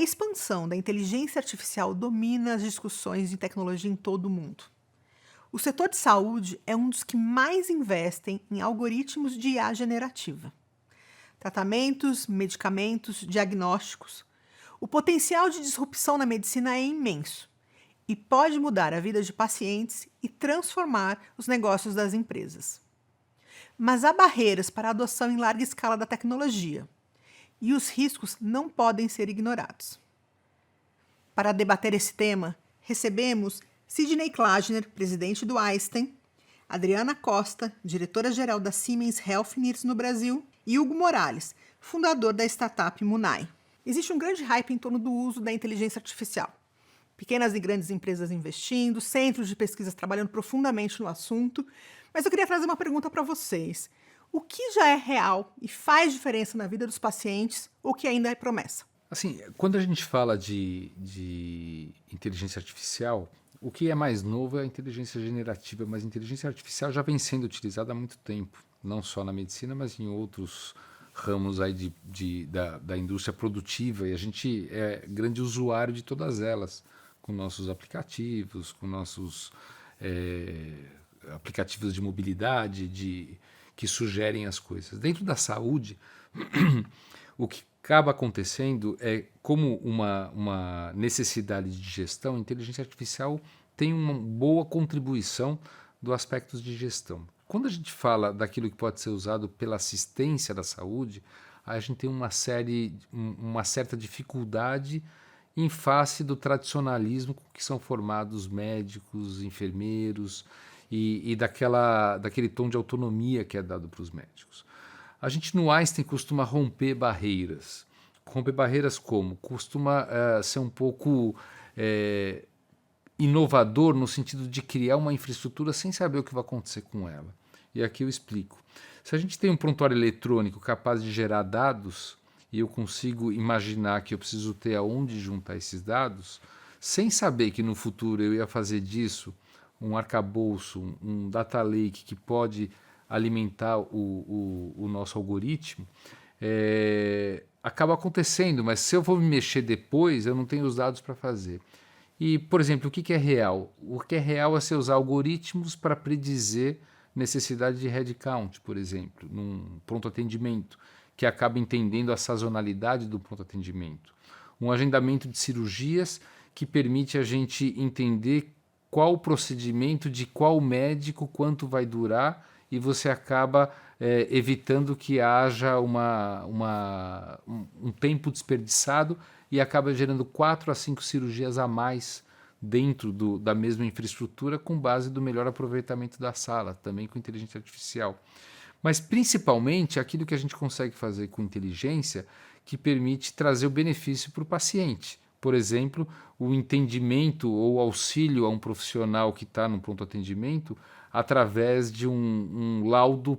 expansão da inteligência artificial domina as discussões de tecnologia em todo o mundo. O setor de saúde é um dos que mais investem em algoritmos de IA generativa. Tratamentos, medicamentos, diagnósticos. O potencial de disrupção na medicina é imenso e pode mudar a vida de pacientes e transformar os negócios das empresas. Mas há barreiras para a adoção em larga escala da tecnologia, e os riscos não podem ser ignorados. Para debater esse tema, recebemos Sidney Klagener, presidente do Einstein, Adriana Costa, diretora-geral da Siemens Healthineers no Brasil, e Hugo Morales, fundador da startup Munai. Existe um grande hype em torno do uso da inteligência artificial. Pequenas e grandes empresas investindo, centros de pesquisas trabalhando profundamente no assunto, mas eu queria trazer uma pergunta para vocês. O que já é real e faz diferença na vida dos pacientes, ou que ainda é promessa? Assim, quando a gente fala de inteligência artificial, o que é mais novo é a inteligência generativa, mas a inteligência artificial já vem sendo utilizada há muito tempo, não só na medicina, mas em outros ramos aí da indústria produtiva, e a gente é grande usuário de todas elas, com nossos aplicativos, com nossos aplicativos de mobilidade, que sugerem as coisas. Dentro da saúde, o que acaba acontecendo é, como uma necessidade de gestão, a inteligência artificial tem uma boa contribuição dos aspectos de gestão. Quando a gente fala daquilo que pode ser usado pela assistência da saúde, a gente tem uma certa dificuldade em face do tradicionalismo com que são formados médicos, enfermeiros e daquele tom de autonomia que é dado para os médicos. A gente no Einstein costuma romper barreiras. Romper barreiras como? Costuma ser um pouco inovador no sentido de criar uma infraestrutura sem saber o que vai acontecer com ela. E aqui eu explico. Se a gente tem um prontuário eletrônico capaz de gerar dados, e eu consigo imaginar que eu preciso ter aonde juntar esses dados, sem saber que no futuro eu ia fazer disso um arcabouço, um data lake que pode alimentar o nosso algoritmo, acaba acontecendo, mas se eu vou me mexer depois, eu não tenho os dados para fazer. E, por exemplo, o que é real? O que é real é você usar algoritmos para predizer necessidade de headcount, por exemplo, num pronto atendimento, que acaba entendendo a sazonalidade do pronto atendimento. Um agendamento de cirurgias que permite a gente entender qual procedimento de qual médico, quanto vai durar, e você acaba evitando que haja um tempo desperdiçado e acaba gerando 4 a 5 cirurgias a mais dentro da mesma infraestrutura com base do melhor aproveitamento da sala, também com inteligência artificial. Mas principalmente aquilo que a gente consegue fazer com inteligência que permite trazer o benefício para o paciente. Por exemplo, o entendimento ou auxílio a um profissional que está no pronto atendimento através de um laudo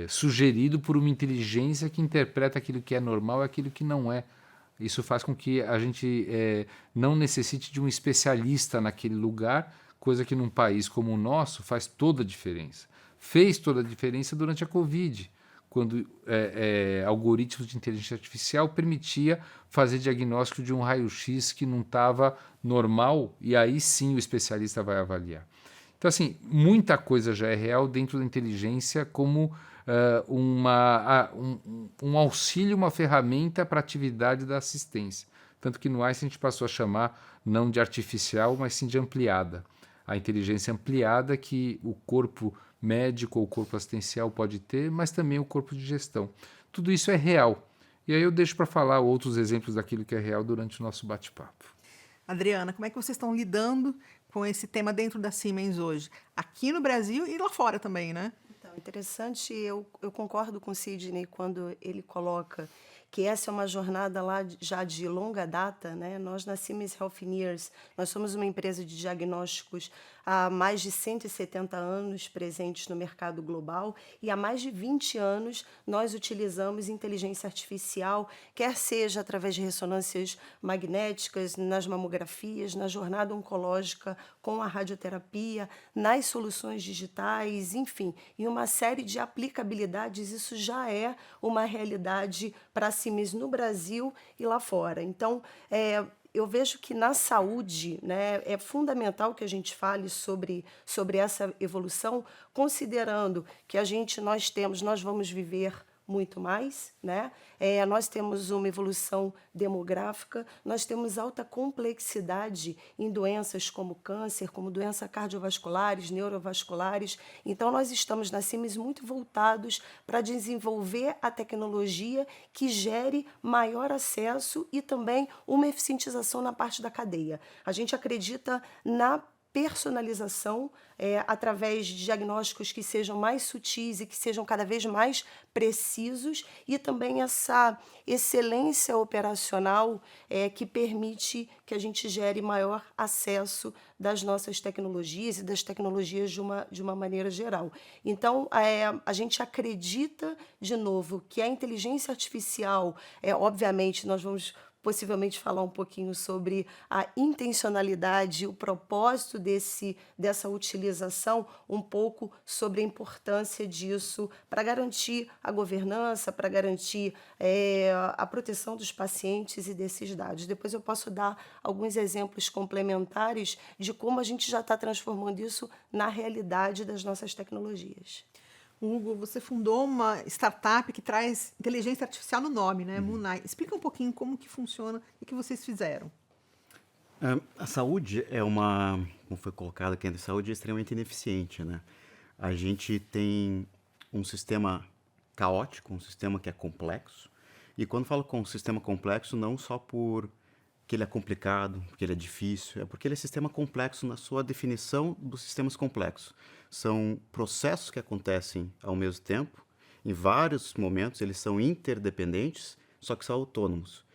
sugerido por uma inteligência que interpreta aquilo que é normal e aquilo que não é. Isso faz com que a gente não necessite de um especialista naquele lugar, coisa que num país como o nosso faz toda a diferença. Fez toda a diferença durante a Covid, quando algoritmos de inteligência artificial permitia fazer diagnóstico de um raio-x que não estava normal, e aí sim o especialista vai avaliar. Então, assim, muita coisa já é real dentro da inteligência como um auxílio, uma ferramenta para a atividade da assistência. Tanto que no Einstein a gente passou a chamar não de artificial, mas sim de ampliada. A inteligência ampliada que o corpo médico ou o corpo assistencial pode ter, mas também o corpo de gestão. Tudo isso é real. E aí eu deixo para falar outros exemplos daquilo que é real durante o nosso bate-papo. Adriana, como é que vocês estão lidando com esse tema dentro da Siemens hoje? Aqui no Brasil e lá fora também, né? Então, interessante, eu concordo com o Sidney quando ele coloca que essa é uma jornada lá já de longa data, né? Nós na Siemens Healthineers, nós somos uma empresa de diagnósticos há mais de 170 anos presentes no mercado global e há mais de 20 anos nós utilizamos inteligência artificial, quer seja através de ressonâncias magnéticas, nas mamografias, na jornada oncológica com a radioterapia, nas soluções digitais, enfim, em uma série de aplicabilidades, isso já é uma realidade para a CIMES no Brasil e lá fora. Então, eu vejo que na saúde, né, é fundamental que a gente fale sobre essa evolução, considerando que nós vamos viver muito mais, né? Nós temos uma evolução demográfica, nós temos alta complexidade em doenças como câncer, como doenças cardiovasculares, neurovasculares. Então, nós estamos na CIMES muito voltados para desenvolver a tecnologia que gere maior acesso e também uma eficientização na parte da cadeia. A gente acredita na personalização através de diagnósticos que sejam mais sutis e que sejam cada vez mais precisos e também essa excelência operacional que permite que a gente gere maior acesso das nossas tecnologias e das tecnologias de uma maneira geral. Então, a gente acredita, de novo, que a inteligência artificial, obviamente, nós vamos possivelmente falar um pouquinho sobre a intencionalidade, o propósito dessa utilização, um pouco sobre a importância disso para garantir a governança, para garantir a proteção dos pacientes e desses dados. Depois eu posso dar alguns exemplos complementares de como a gente já está transformando isso na realidade das nossas tecnologias. Hugo, você fundou uma startup que traz inteligência artificial no nome, né? Munai. Explica um pouquinho como que funciona e o que vocês fizeram. A saúde como foi colocado aqui, a saúde é extremamente ineficiente, né? A gente tem um sistema caótico, um sistema que é complexo. E quando falo com um sistema complexo, não só porque ele é complicado, porque ele é difícil, é porque ele é sistema complexo na sua definição dos sistemas complexos. São processos que acontecem ao mesmo tempo, em vários momentos, eles são interdependentes, só que são autônomos.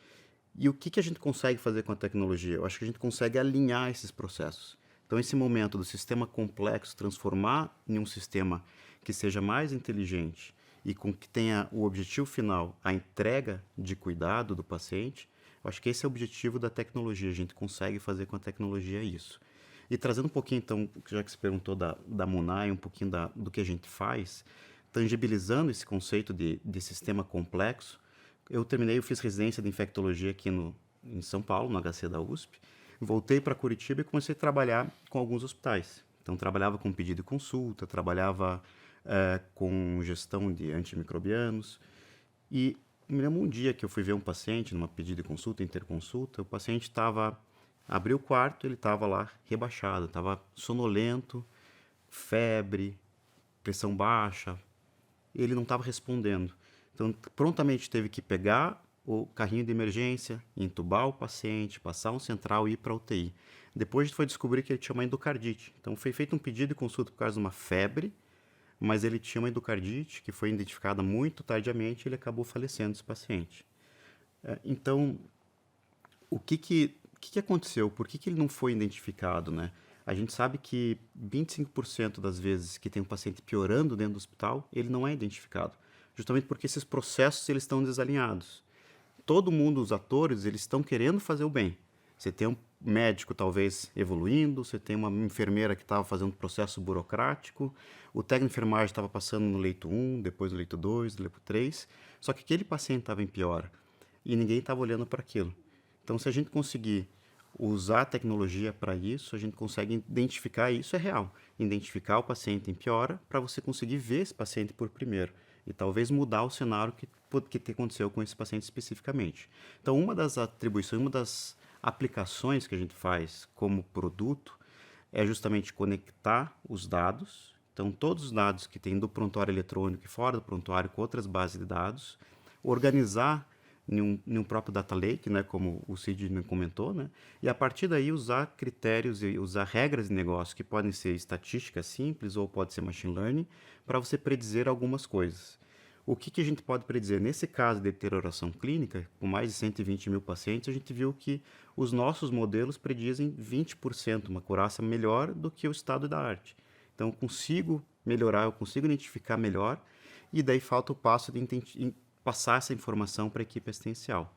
E o que a gente consegue fazer com a tecnologia? Eu acho que a gente consegue alinhar esses processos. Então, esse momento do sistema complexo transformar em um sistema que seja mais inteligente e que tenha o objetivo final, a entrega de cuidado do paciente, eu acho que esse é o objetivo da tecnologia. A gente consegue fazer com a tecnologia isso. E trazendo um pouquinho, então, já que você perguntou da Munai, um pouquinho do que a gente faz, tangibilizando esse conceito de sistema complexo, eu fiz residência de infectologia aqui em São Paulo, no HC da USP, voltei para Curitiba e comecei a trabalhar com alguns hospitais. Então, trabalhava com pedido de consulta, trabalhava com gestão de antimicrobianos. E me lembro um dia que eu fui ver um paciente numa pedido de consulta, interconsulta, o paciente abriu o quarto, ele estava lá rebaixado, estava sonolento, febre, pressão baixa, ele não estava respondendo. Então, prontamente teve que pegar o carrinho de emergência, entubar o paciente, passar um central e ir para a UTI. Depois a gente foi descobrir que ele tinha uma endocardite. Então, foi feito um pedido de consulta por causa de uma febre, mas ele tinha uma endocardite que foi identificada muito tardiamente e ele acabou falecendo, esse paciente. Então, o que aconteceu? Por que ele não foi identificado, né? A gente sabe que 25% das vezes que tem um paciente piorando dentro do hospital, ele não é identificado. Justamente porque esses processos eles estão desalinhados. Todo mundo, os atores, eles estão querendo fazer o bem. Você tem um médico talvez evoluindo, você tem uma enfermeira que estava fazendo um processo burocrático, o técnico de enfermagem estava passando no leito 1, depois no leito 2, no leito 3, só que aquele paciente estava em pior e ninguém estava olhando para aquilo. Então, se a gente conseguir usar a tecnologia para isso, a gente consegue identificar, isso é real, identificar o paciente em piora para você conseguir ver esse paciente por primeiro e talvez mudar o cenário que aconteceu com esse paciente especificamente. Então, uma das atribuições, uma das aplicações que a gente faz como produto é justamente conectar os dados. Então, todos os dados que tem do prontuário eletrônico e fora do prontuário com outras bases de dados, organizar em um próprio data lake, né, como o Sidney comentou, né, e a partir daí usar critérios e usar regras de negócio que podem ser estatística simples ou pode ser machine learning para você predizer algumas coisas. O que a gente pode predizer? Nesse caso de deterioração clínica, com mais de 120 mil pacientes, a gente viu que os nossos modelos predizem 20%, uma acurácia melhor do que o estado da arte. Então, eu consigo melhorar, eu consigo identificar melhor, e daí falta o passo de passar essa informação para a equipe assistencial.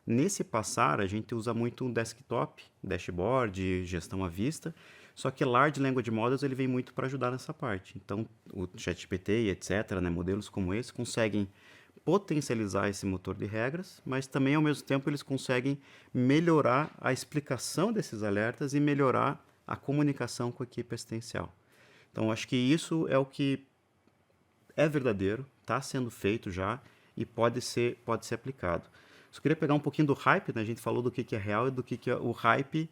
Nesse passar, a gente usa muito um desktop, dashboard, gestão à vista, só que Large Language Models ele vem muito para ajudar nessa parte. Então, o ChatGPT e etc., né, modelos como esse, conseguem potencializar esse motor de regras, mas também, ao mesmo tempo, eles conseguem melhorar a explicação desses alertas e melhorar a comunicação com a equipe assistencial. Então, acho que isso é o que é verdadeiro, está sendo feito já e pode ser aplicado. Só queria pegar um pouquinho do hype, né? A gente falou do que é real e do que é o hype.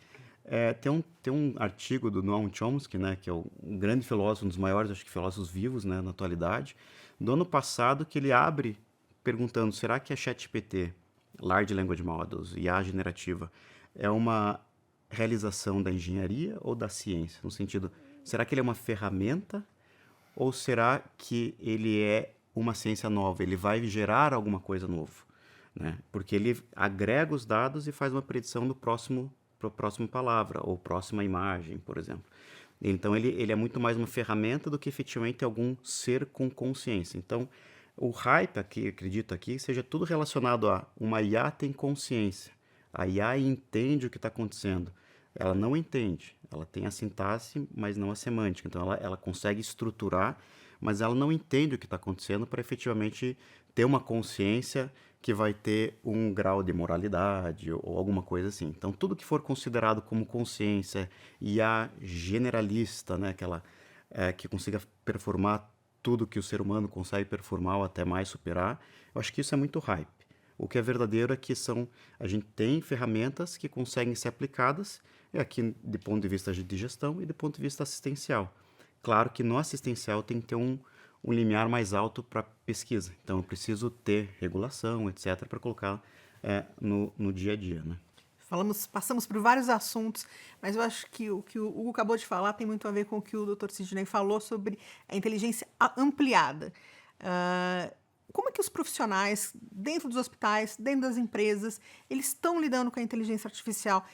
Tem um artigo do Noam Chomsky, né, que é um grande filósofo, um dos maiores, acho que, filósofos vivos, né, na atualidade, do ano passado, que ele abre perguntando: será que a ChatGPT, Large Language Models, IA generativa, é uma realização da engenharia ou da ciência? No sentido, será que ele é uma ferramenta ou será que ele é uma ciência nova? Ele vai gerar alguma coisa novo, né? Porque ele agrega os dados e faz uma predição para a próxima palavra ou próxima imagem, por exemplo. Então, ele é muito mais uma ferramenta do que efetivamente algum ser com consciência. Então, o hype aqui, acredito aqui, seja tudo relacionado a uma IA tem consciência. A IA entende o que está acontecendo. Ela não entende. Ela tem a sintaxe, mas não a semântica. Então, ela consegue estruturar, mas ela não entende o que está acontecendo para efetivamente ter uma consciência que vai ter um grau de moralidade ou alguma coisa assim. Então, tudo que for considerado como consciência e a generalista, né, aquela que consiga performar tudo que o ser humano consegue performar ou até mais superar, eu acho que isso é muito hype. O que é verdadeiro é que a gente tem ferramentas que conseguem ser aplicadas, aqui do ponto de vista de gestão e do ponto de vista assistencial. Claro que no assistencial tem que ter um limiar mais alto para pesquisa. Então, eu preciso ter regulação, etc., para colocar no dia a dia, né? Passamos por vários assuntos, mas eu acho que o que o Hugo acabou de falar tem muito a ver com o que o Dr. Sidney falou sobre a inteligência ampliada. Como é que os profissionais dentro dos hospitais, dentro das empresas, eles estão lidando com a inteligência artificial?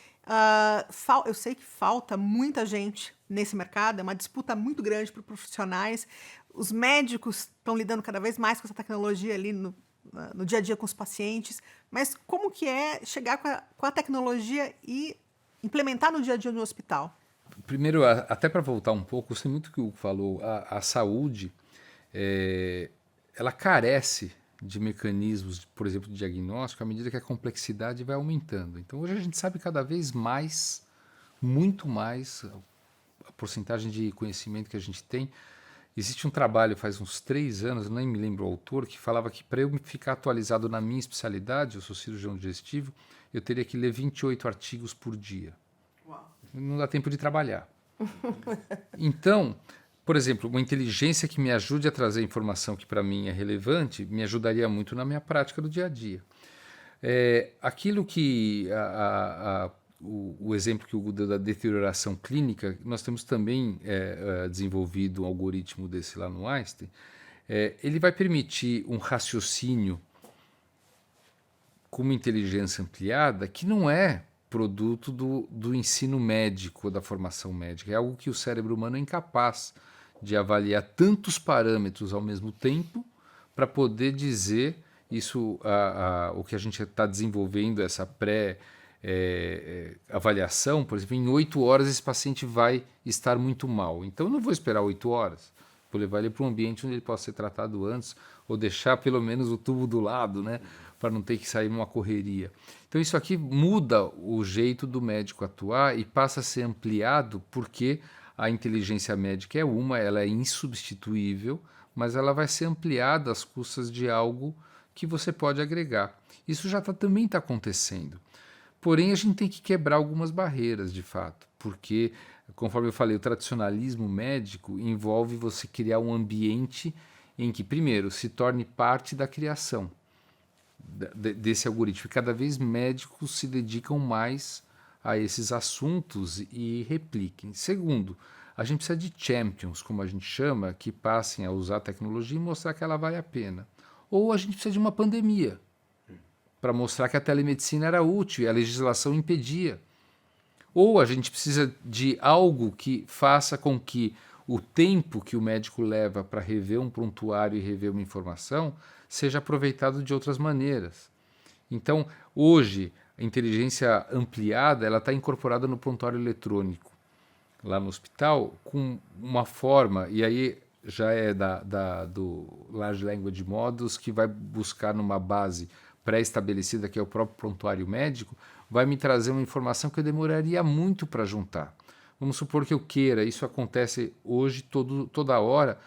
Eu sei que falta muita gente nesse mercado, é uma disputa muito grande para profissionais. Os médicos estão lidando cada vez mais com essa tecnologia ali no dia a dia com os pacientes, mas como que é chegar com a tecnologia e implementar no dia a dia no hospital? Primeiro, até para voltar um pouco, sei muito o que o Hugo falou, a saúde, ela carece de mecanismos, por exemplo, de diagnóstico, à medida que a complexidade vai aumentando. Então, hoje a gente sabe cada vez mais, muito mais, a porcentagem de conhecimento que a gente tem. Existe um trabalho faz uns 3 anos, nem me lembro o autor, que falava que para eu ficar atualizado na minha especialidade, eu sou cirurgião digestivo, eu teria que ler 28 artigos por dia. Uau. Não dá tempo de trabalhar. Então, por exemplo, uma inteligência que me ajude a trazer informação que para mim é relevante, me ajudaria muito na minha prática do dia a dia. Aquilo que o exemplo que o Hugo deu da deterioração clínica, nós temos também desenvolvido um algoritmo desse lá no Einstein. Ele vai permitir um raciocínio com uma inteligência ampliada que não é produto do ensino médico, da formação médica. É algo que o cérebro humano é incapaz de avaliar tantos parâmetros ao mesmo tempo para poder dizer isso, o que a gente está desenvolvendo, essa avaliação, por exemplo, em 8 horas esse paciente vai estar muito mal. Então eu não vou esperar 8 horas, vou levar ele para um ambiente onde ele possa ser tratado antes, ou deixar pelo menos o tubo do lado, né, para não ter que sair numa correria. Então isso aqui muda o jeito do médico atuar e passa a ser ampliado porque a inteligência médica ela é insubstituível, mas ela vai ser ampliada às custas de algo que você pode agregar. Isso já também está acontecendo. Porém, a gente tem que quebrar algumas barreiras, de fato, porque, conforme eu falei, o tradicionalismo médico envolve você criar um ambiente em que, primeiro, se torne parte da criação desse algoritmo. E cada vez médicos se dedicam mais a esses assuntos e repliquem. Segundo, a gente precisa de champions, como a gente chama, que passem a usar a tecnologia e mostrar que ela vale a pena. Ou a gente precisa de uma pandemia, para mostrar que a telemedicina era útil e a legislação impedia. Ou a gente precisa de algo que faça com que o tempo que o médico leva para rever um prontuário e rever uma informação seja aproveitado de outras maneiras. Então, hoje, a inteligência ampliada está incorporada no prontuário eletrônico, lá no hospital, com uma forma, e aí já é do Large Language Models, que vai buscar numa base pré-estabelecida, que é o próprio prontuário médico, vai me trazer uma informação que eu demoraria muito para juntar. Vamos supor que eu queira, isso acontece hoje toda hora,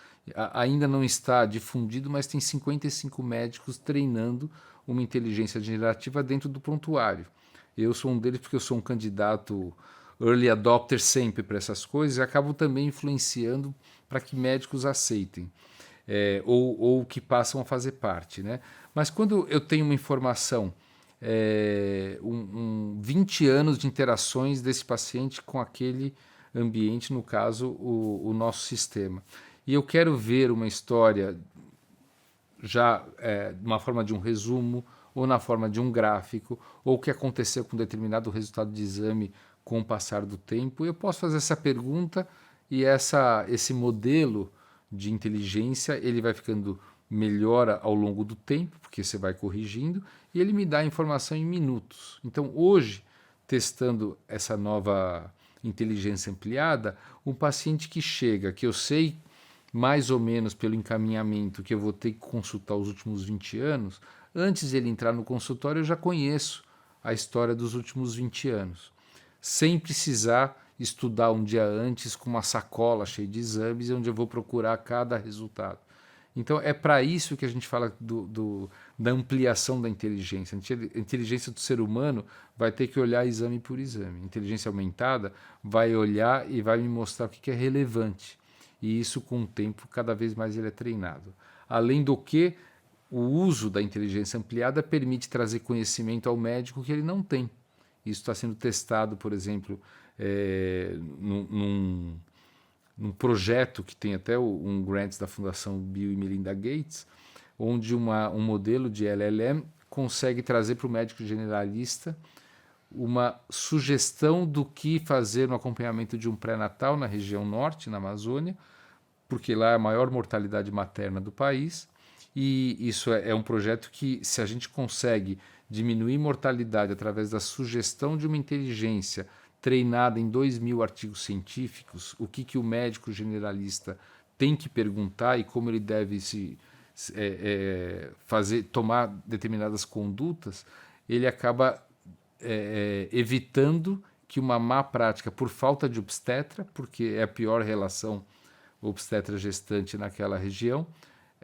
ainda não está difundido, mas tem 55 médicos treinando uma inteligência generativa dentro do prontuário. Eu sou um deles porque eu sou um candidato early adopter sempre para essas coisas e acabo também influenciando para que médicos aceitem ou que passam a fazer parte, né? Mas quando eu tenho uma informação, 20 anos de interações desse paciente com aquele ambiente, no caso, o nosso sistema, e eu quero ver uma história já na forma de um resumo, ou na forma de um gráfico, ou o que aconteceu com determinado resultado de exame com o passar do tempo, eu posso fazer essa pergunta e esse modelo de inteligência ele vai ficando melhor ao longo do tempo, porque você vai corrigindo, e ele me dá a informação em minutos. Então, hoje, testando essa nova inteligência ampliada, um paciente que chega, que eu sei mais ou menos pelo encaminhamento que eu vou ter que consultar os últimos 20 anos, antes de ele entrar no consultório eu já conheço a história dos últimos 20 anos, sem precisar estudar um dia antes com uma sacola cheia de exames, onde eu vou procurar cada resultado. Então é para isso que a gente fala da ampliação da inteligência. A inteligência do ser humano vai ter que olhar exame por exame. A inteligência aumentada vai olhar e vai me mostrar o que é relevante. E isso, com o tempo, cada vez mais ele é treinado. Além do que, o uso da inteligência ampliada permite trazer conhecimento ao médico que ele não tem. Isso está sendo testado, por exemplo, num projeto que tem até um grant da Fundação Bill e Melinda Gates, onde um modelo de LLM consegue trazer para o médico generalista uma sugestão do que fazer no acompanhamento de um pré-natal na região norte, na Amazônia, porque lá é a maior mortalidade materna do país, e isso é um projeto que, se a gente consegue diminuir mortalidade através da sugestão de uma inteligência treinada em 2.000 artigos científicos, o que o médico generalista tem que perguntar e como ele deve tomar determinadas condutas, ele acaba evitando que uma má prática por falta de obstetra, porque é a pior relação obstetra-gestante naquela região,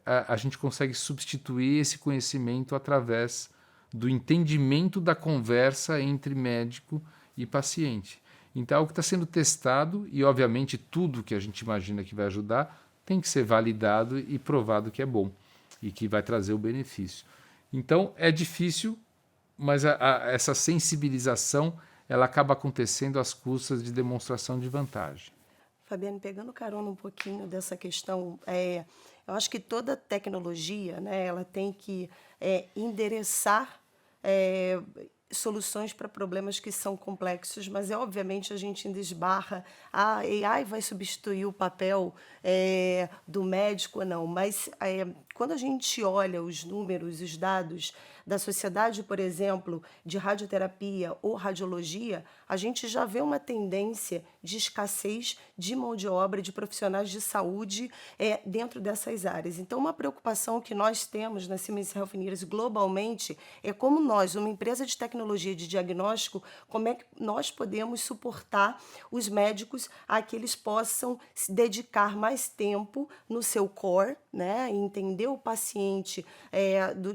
a gente consegue substituir esse conhecimento através do entendimento da conversa entre médico e paciente. Então, é o que está sendo testado e, obviamente, tudo que a gente imagina que vai ajudar tem que ser validado e provado que é bom e que vai trazer o benefício. Então, é difícil, mas essa sensibilização ela acaba acontecendo às custas de demonstração de vantagem. Fabiane, pegando carona um pouquinho dessa questão, eu acho que toda tecnologia, né, ela tem que endereçar soluções para problemas que são complexos, mas obviamente a gente ainda esbarra, a AI vai substituir o papel do médico ou não, mas quando a gente olha os números, os dados da Sociedade, por exemplo, de Radioterapia ou Radiologia, a gente já vê uma tendência de escassez de mão de obra, de profissionais de saúde dentro dessas áreas. Então, uma preocupação que nós temos na Siemens Healthineers globalmente é como nós, uma empresa de tecnologia de diagnóstico, como é que nós podemos suportar os médicos a que eles possam se dedicar mais tempo no seu core, né, e entender o paciente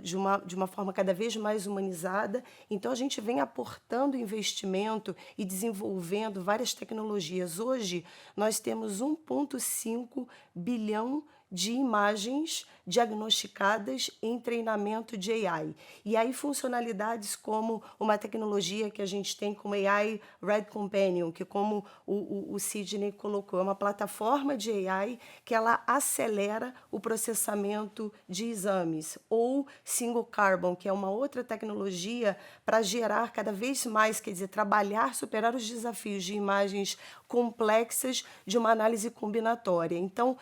de uma forma cada vez mais humanizada. Então, a gente vem aportando investimento e desenvolvendo várias tecnologias. Hoje, nós temos 1,5 bilhão de imagens diagnosticadas em treinamento de AI. E aí funcionalidades como uma tecnologia que a gente tem como AI Red Companion, que como o Sidney colocou, é uma plataforma de AI que ela acelera o processamento de exames, ou Single Carbon, que é uma outra tecnologia para gerar cada vez mais, quer dizer, trabalhar, superar os desafios de imagens complexas de uma análise combinatória. Então,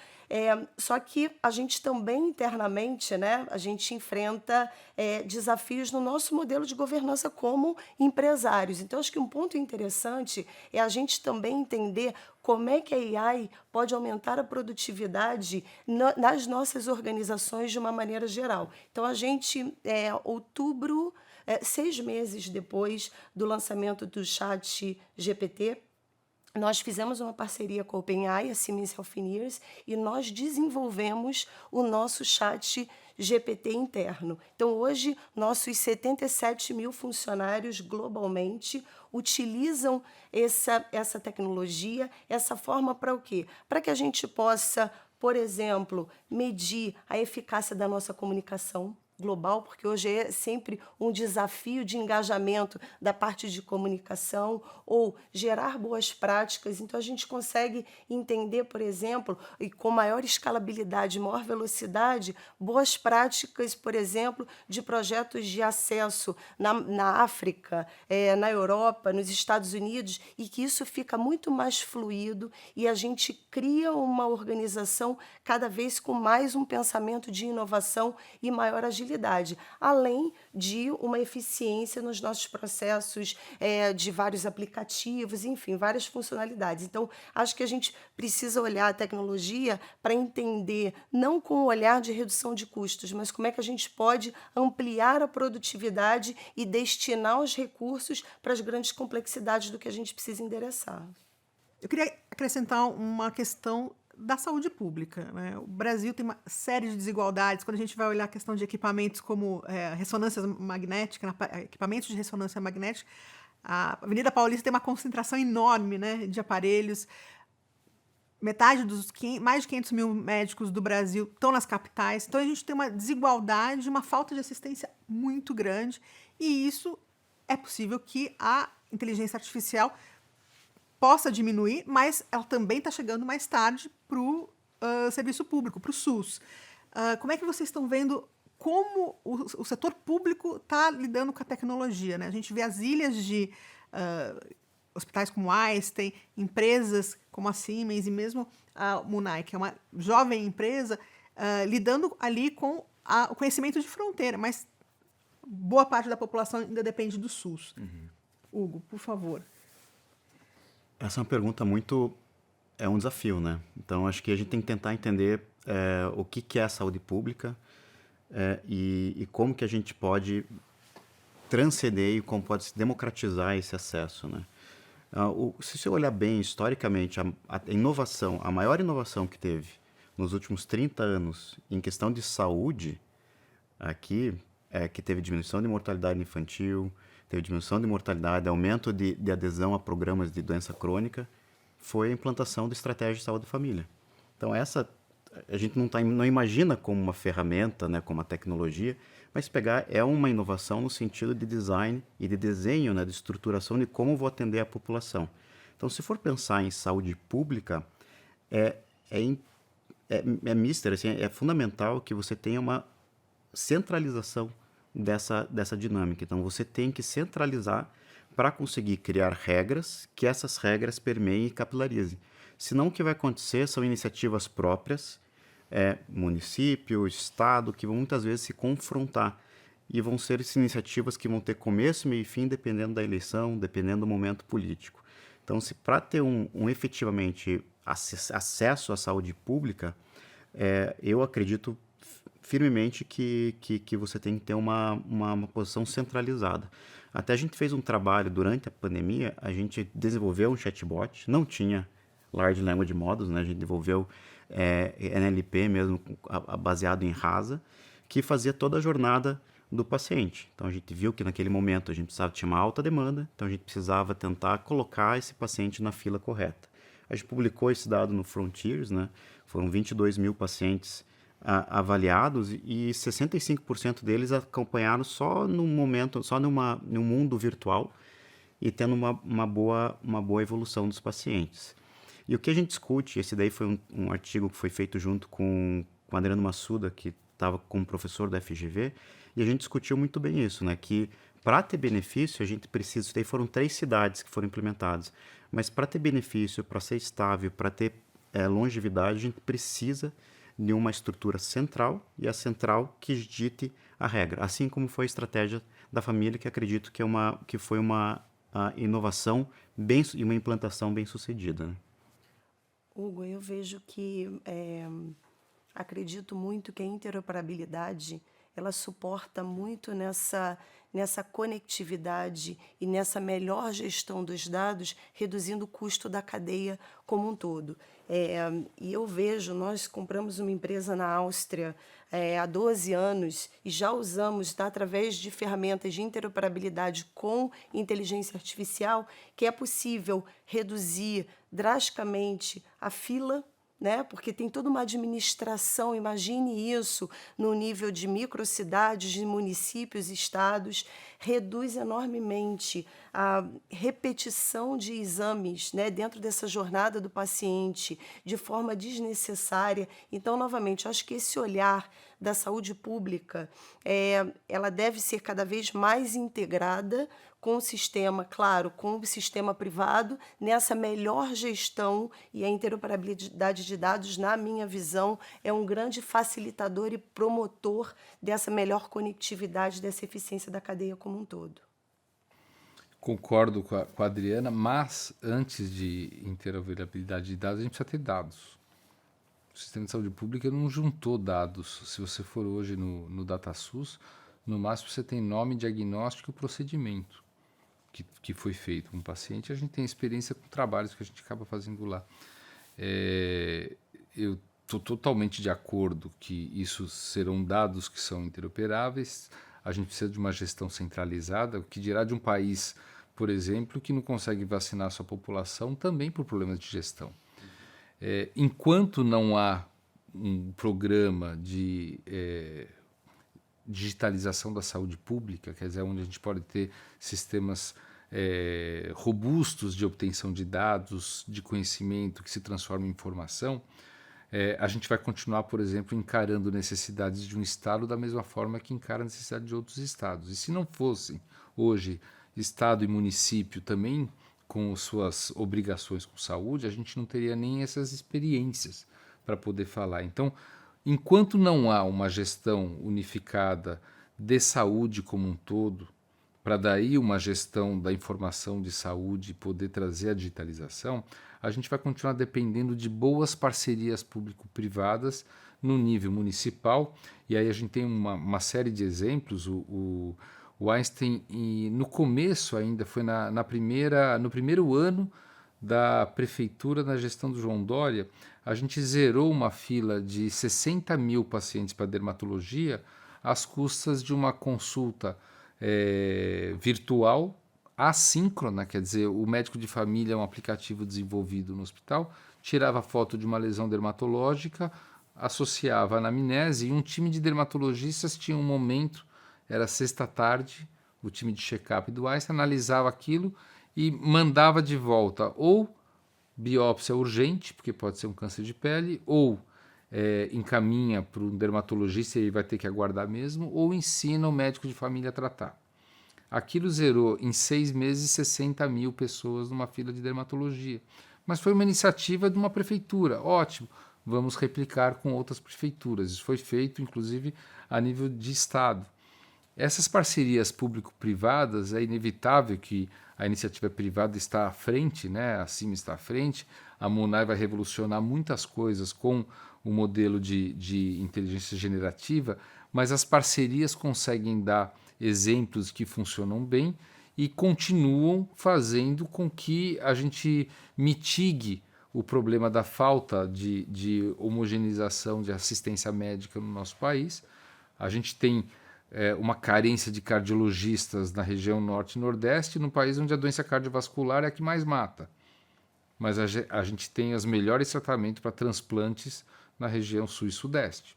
só que a gente também internamente, né, a gente enfrenta desafios no nosso modelo de governança como empresários. Então, acho que um ponto interessante é a gente também entender como é que a AI pode aumentar a produtividade nas nossas organizações de uma maneira geral. Então, a gente, outubro, 6 meses depois do lançamento do Chat GPT, nós fizemos uma parceria com a OpenAI, a Siemens Healthineers, e nós desenvolvemos o nosso chat GPT interno. Então, hoje, nossos 77 mil funcionários globalmente utilizam essa tecnologia, essa forma para o quê? Para que a gente possa, por exemplo, medir a eficácia da nossa comunicação global, porque hoje é sempre um desafio de engajamento da parte de comunicação ou gerar boas práticas. Então, a gente consegue entender, por exemplo, e com maior escalabilidade, maior velocidade, boas práticas, por exemplo, de projetos de acesso na África, na Europa, nos Estados Unidos, e que isso fica muito mais fluido e a gente cria uma organização cada vez com mais um pensamento de inovação e maior agilidade, além de uma eficiência nos nossos processos de vários aplicativos, enfim, várias funcionalidades. Então, acho que a gente precisa olhar a tecnologia para entender, não com o olhar de redução de custos, mas como é que a gente pode ampliar a produtividade e destinar os recursos para as grandes complexidades do que a gente precisa endereçar. Eu queria acrescentar uma questão da saúde pública, né? O Brasil tem uma série de desigualdades. Quando a gente vai olhar a questão de equipamentos como ressonância magnética, equipamentos de ressonância magnética, a Avenida Paulista tem uma concentração enorme, né, de aparelhos. Metade mais de 500 mil médicos do Brasil estão nas capitais. Então, a gente tem uma desigualdade, uma falta de assistência muito grande. E isso é possível que a inteligência artificial possa diminuir, mas ela também está chegando mais tarde para o serviço público, para o SUS. Como é que vocês estão vendo como o setor público está lidando com a tecnologia, né? A gente vê as ilhas de hospitais como Einstein, empresas como a Siemens e mesmo a Munai, que é uma jovem empresa, lidando ali com o conhecimento de fronteira, mas boa parte da população ainda depende do SUS. Hugo, por favor. Essa é uma pergunta é um desafio, né? Então, acho que a gente tem que tentar entender o que é a saúde pública e como que a gente pode transcender e como pode se democratizar esse acesso, né? Se você olhar bem, historicamente, a inovação, a maior inovação que teve nos últimos 30 anos em questão de saúde, aqui, que teve diminuição de mortalidade infantil, teve diminuição de mortalidade, aumento de adesão a programas de doença crônica, foi a implantação da estratégia de saúde da família. Então, a gente não imagina como uma ferramenta, né, como uma tecnologia, mas é uma inovação no sentido de design e de desenho, né, de estruturação de como vou atender a população. Então, se for pensar em saúde pública, assim, é fundamental que você tenha uma centralização dessa dinâmica. Então, você tem que centralizar para conseguir criar regras, que essas regras permeiem e capilarizem. Senão, o que vai acontecer são iniciativas próprias, município, estado, que vão muitas vezes se confrontar. E vão ser essas iniciativas que vão ter começo, meio e fim, dependendo da eleição, dependendo do momento político. Então, para ter efetivamente acesso à saúde pública, eu acredito firmemente que você tem que ter uma posição centralizada. Até a gente fez um trabalho durante a pandemia, a gente desenvolveu um chatbot, não tinha Large Language Models, né? A gente desenvolveu NLP mesmo, baseado em rasa, que fazia toda a jornada do paciente. Então, a gente viu que naquele momento a gente tinha uma alta demanda, então a gente precisava tentar colocar esse paciente na fila correta. A gente publicou esse dado no Frontiers, né? Foram 22 mil pacientes avaliados e 65% deles acompanharam só no momento, só num mundo virtual e tendo uma boa evolução dos pacientes. E o que a gente discute, esse daí foi um artigo que foi feito junto com Adriano Massuda, que estava como professor da FGV, e a gente discutiu muito bem isso, né? Que para ter benefício, a gente precisa. Isso daí foram 3 cidades que foram implementadas. Mas para ter benefício, para ser estável, para ter longevidade, a gente precisa de uma estrutura central e a central que dite a regra. Assim como foi a estratégia da família, que acredito que foi uma inovação e uma implantação bem sucedida, né? Hugo, eu vejo que acredito muito que a interoperabilidade ela suporta muito nessa conectividade e nessa melhor gestão dos dados, reduzindo o custo da cadeia como um todo. E eu vejo, nós compramos uma empresa na Áustria há 12 anos e já usamos, através de ferramentas de interoperabilidade com inteligência artificial, que é possível reduzir drasticamente a fila, né? Porque tem toda uma administração, imagine isso no nível de microcidades, de municípios, estados, reduz enormemente a repetição de exames, né, dentro dessa jornada do paciente de forma desnecessária. Então, novamente, acho que esse olhar da saúde pública, ela deve ser cada vez mais integrada com o sistema, claro, com o sistema privado, nessa melhor gestão, e a interoperabilidade de dados, na minha visão, é um grande facilitador e promotor dessa melhor conectividade, dessa eficiência da cadeia como um todo. Concordo com a Adriana, mas antes de interoperabilidade de dados, a gente precisa ter dados. O sistema de saúde pública não juntou dados. Se você for hoje no DataSUS, no máximo você tem nome, diagnóstico e procedimento que foi feito com o paciente. A gente tem experiência com trabalhos que a gente acaba fazendo lá. Eu estou totalmente de acordo que isso serão dados que são interoperáveis. A gente precisa de uma gestão centralizada, o que dirá de um país, por exemplo, que não consegue vacinar a sua população também por problemas de gestão. Enquanto não há um programa de digitalização da saúde pública, quer dizer, onde a gente pode ter sistemas robustos de obtenção de dados, de conhecimento que se transformam em informação, a gente vai continuar, por exemplo, encarando necessidades de um Estado da mesma forma que encara a necessidade de outros Estados. E se não fossem hoje Estado e município também com suas obrigações com saúde, a gente não teria nem essas experiências para poder falar. Então, enquanto não há uma gestão unificada de saúde como um todo, para daí uma gestão da informação de saúde e poder trazer a digitalização, a gente vai continuar dependendo de boas parcerias público-privadas no nível municipal. E aí a gente tem uma série de exemplos. O Einstein, no começo ainda, foi no primeiro ano da prefeitura na gestão do João Dória, a gente zerou uma fila de 60 mil pacientes para dermatologia às custas de uma consulta virtual, assíncrona, quer dizer, o médico de família é um aplicativo desenvolvido no hospital, tirava foto de uma lesão dermatológica, associava a anamnese e um time de dermatologistas tinha um momento, era sexta-tarde, o time de check-up do Einstein analisava aquilo e mandava de volta ou biópsia urgente, porque pode ser um câncer de pele, ou encaminha para um dermatologista e ele vai ter que aguardar mesmo, ou ensina o médico de família a tratar. Aquilo zerou em 6 meses 60 mil pessoas numa fila de dermatologia. Mas foi uma iniciativa de uma prefeitura. Ótimo, vamos replicar com outras prefeituras. Isso foi feito, inclusive, a nível de estado. Essas parcerias público-privadas, é inevitável que a iniciativa privada está à frente, né? A CIMI está à frente, a MONAI vai revolucionar muitas coisas com o modelo de inteligência generativa, mas as parcerias conseguem dar exemplos que funcionam bem e continuam fazendo com que a gente mitigue o problema da falta de homogeneização de assistência médica no nosso país. A gente tem uma carência de cardiologistas na região norte e nordeste, num país onde a doença cardiovascular é a que mais mata. Mas a gente tem os melhores tratamentos para transplantes na região sul e sudeste.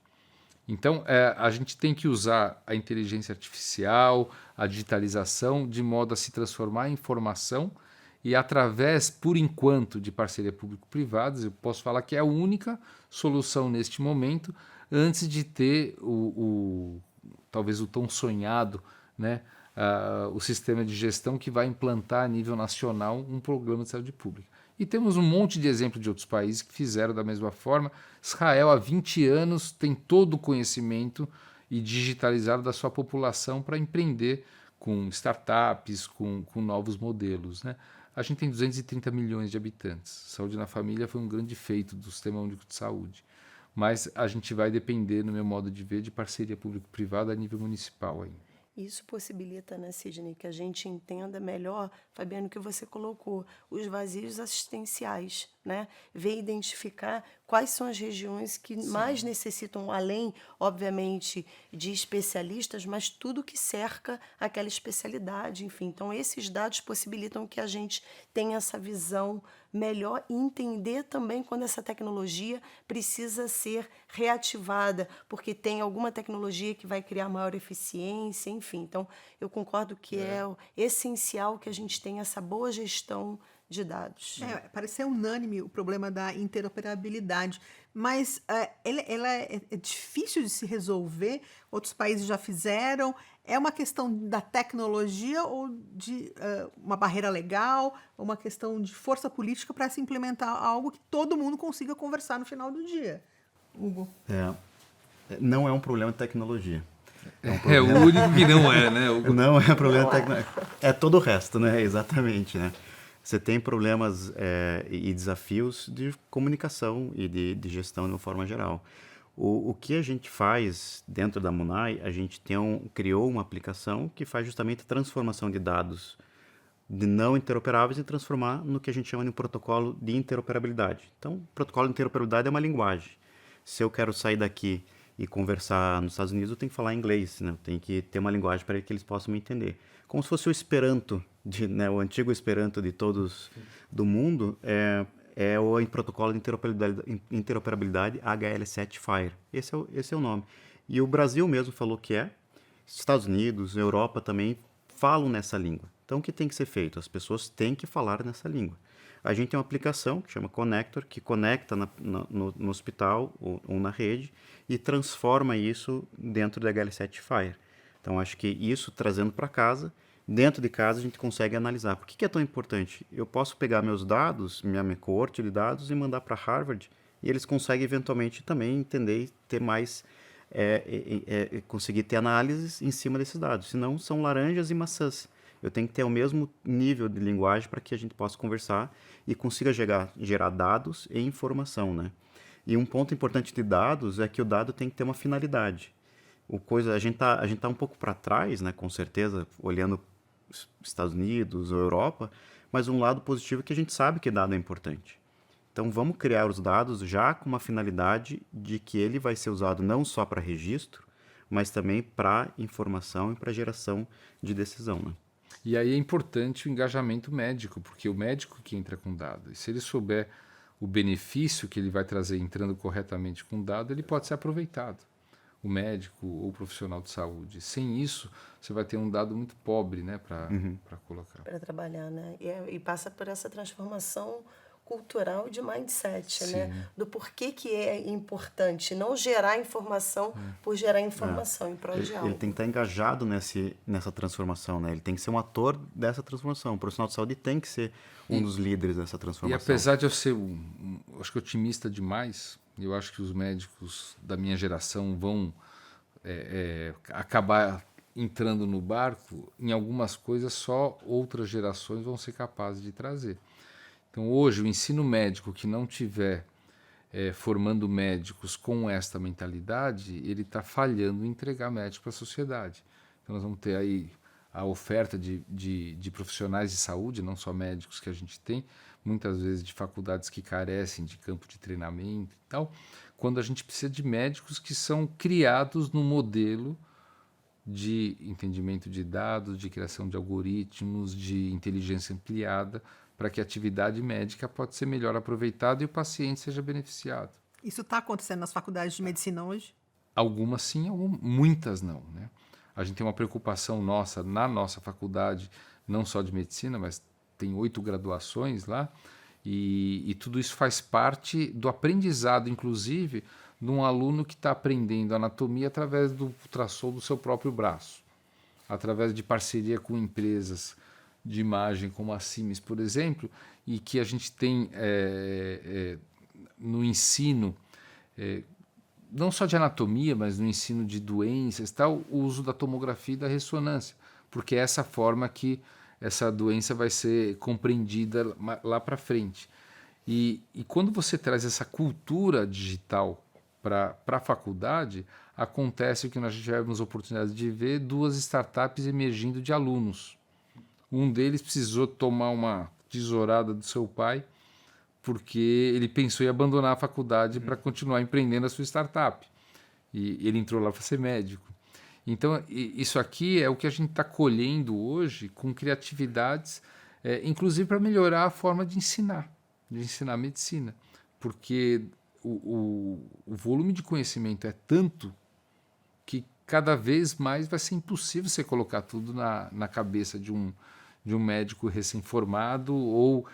Então, a gente tem que usar a inteligência artificial, a digitalização, de modo a se transformar em informação e através, por enquanto, de parceria público-privadas, eu posso falar que é a única solução neste momento, antes de ter talvez o tão sonhado, né, o sistema de gestão que vai implantar a nível nacional um programa de saúde pública. E temos um monte de exemplos de outros países que fizeram da mesma forma. Israel, há 20 anos, tem todo o conhecimento e digitalizado da sua população para empreender com startups, com novos modelos, né? A gente tem 230 milhões de habitantes. Saúde na família foi um grande feito do Sistema Único de Saúde. Mas a gente vai depender, no meu modo de ver, de parceria público-privada a nível municipal ainda. Isso possibilita, né, Sidney, que a gente entenda melhor, Fabiano, o que você colocou, os vazios assistenciais, né? Ver identificar quais são as regiões que mais necessitam, além, obviamente, de especialistas, mas tudo que cerca aquela especialidade, enfim. Então, esses dados possibilitam que a gente tenha essa visão melhor e entender também quando essa tecnologia precisa ser reativada, porque tem alguma tecnologia que vai criar maior eficiência, enfim. Então, eu concordo que é essencial que a gente tenha essa boa gestão de dados. Parece ser unânime o problema da interoperabilidade, mas ela é difícil de se resolver, outros países já fizeram, é uma questão da tecnologia ou de uma barreira legal, ou uma questão de força política para se implementar algo que todo mundo consiga conversar no final do dia? Hugo? Não é um problema de tecnologia. É o único que não é, né? Não é problema tecnológico. É todo o resto, né? Exatamente, né? Você tem problemas e desafios de comunicação e de gestão de uma forma geral. O que a gente faz dentro da Munai, a gente criou uma aplicação que faz justamente a transformação de dados de não interoperáveis e transformar no que a gente chama de um protocolo de interoperabilidade. Então, o protocolo de interoperabilidade é uma linguagem. Se eu quero sair daqui e conversar nos Estados Unidos, eu tenho que falar inglês, né? Eu tenho que ter uma linguagem para que eles possam me entender. Como se fosse o Esperanto, o antigo Esperanto de todos do mundo, é o protocolo de interoperabilidade HL7 FHIR. Esse é o nome. E o Brasil mesmo falou que é. Estados Unidos, Europa também falam nessa língua. Então, o que tem que ser feito? As pessoas têm que falar nessa língua. A gente tem uma aplicação que chama Connector, que conecta no hospital ou na rede e transforma isso dentro da HL7 FHIR. Então, acho que isso, trazendo para casa, dentro de casa a gente consegue analisar. Por que é tão importante? Eu posso pegar meus dados, minha coorte de dados e mandar para Harvard e eles conseguem eventualmente também entender e ter mais, conseguir ter análises em cima desses dados. Senão são laranjas e maçãs. Eu tenho que ter o mesmo nível de linguagem para que a gente possa conversar e consiga gerar dados e informação, né? E um ponto importante de dados é que o dado tem que ter uma finalidade. A gente tá um pouco para trás, né, com certeza, olhando Estados Unidos ou Europa, mas um lado positivo é que a gente sabe que dado é importante. Então, vamos criar os dados já com uma finalidade de que ele vai ser usado não só para registro, mas também para informação e para geração de decisão, né? E aí é importante o engajamento médico, porque o médico que entra com dado, e se ele souber o benefício que ele vai trazer entrando corretamente com dado, ele pode ser aproveitado. O médico ou o profissional de saúde. Sem isso, você vai ter um dado muito pobre, né, para colocar. Para trabalhar, né? E passa por essa transformação cultural de mindset, né? Do porquê que é importante não gerar informação por gerar informação em prol de algo. Ele tem que estar engajado nessa transformação, né? Ele tem que ser um ator dessa transformação. O profissional de saúde tem que ser um dos líderes dessa transformação. E apesar de eu ser, acho que otimista demais, eu acho que os médicos da minha geração vão acabar entrando no barco, em algumas coisas só outras gerações vão ser capazes de trazer. Então, hoje, o ensino médico que não tiver formando médicos com esta mentalidade, ele está falhando em entregar médicos para a sociedade. Então, nós vamos ter aí a oferta de profissionais de saúde, não só médicos que a gente tem, muitas vezes de faculdades que carecem de campo de treinamento e tal, quando a gente precisa de médicos que são criados no modelo de entendimento de dados, de criação de algoritmos, de inteligência ampliada, para que a atividade médica possa ser melhor aproveitada e o paciente seja beneficiado. Isso está acontecendo nas faculdades de medicina hoje? Algumas sim, muitas não, né? A gente tem uma preocupação nossa, na nossa faculdade, não só de medicina, mas tem 8 graduações lá, e tudo isso faz parte do aprendizado, inclusive, de um aluno que está aprendendo anatomia através do ultrassom do seu próprio braço. através de parceria com empresas de imagem como a Siemens, por exemplo, e que a gente tem no ensino, não só de anatomia, mas no ensino de doenças, tal, o uso da tomografia e da ressonância, porque é essa forma que essa doença vai ser compreendida lá para frente. E quando você traz essa cultura digital para a faculdade, acontece o que nós tivemos oportunidade de ver, 2 startups emergindo de alunos. Um deles precisou tomar uma tesourada do seu pai, porque ele pensou em abandonar a faculdade para continuar empreendendo a sua startup. E ele entrou lá para ser médico. Então, isso aqui é o que a gente está colhendo hoje com criatividades, inclusive para melhorar a forma de ensinar medicina. Porque o volume de conhecimento é tanto que cada vez mais vai ser impossível você colocar tudo na cabeça de um médico recém-formado ou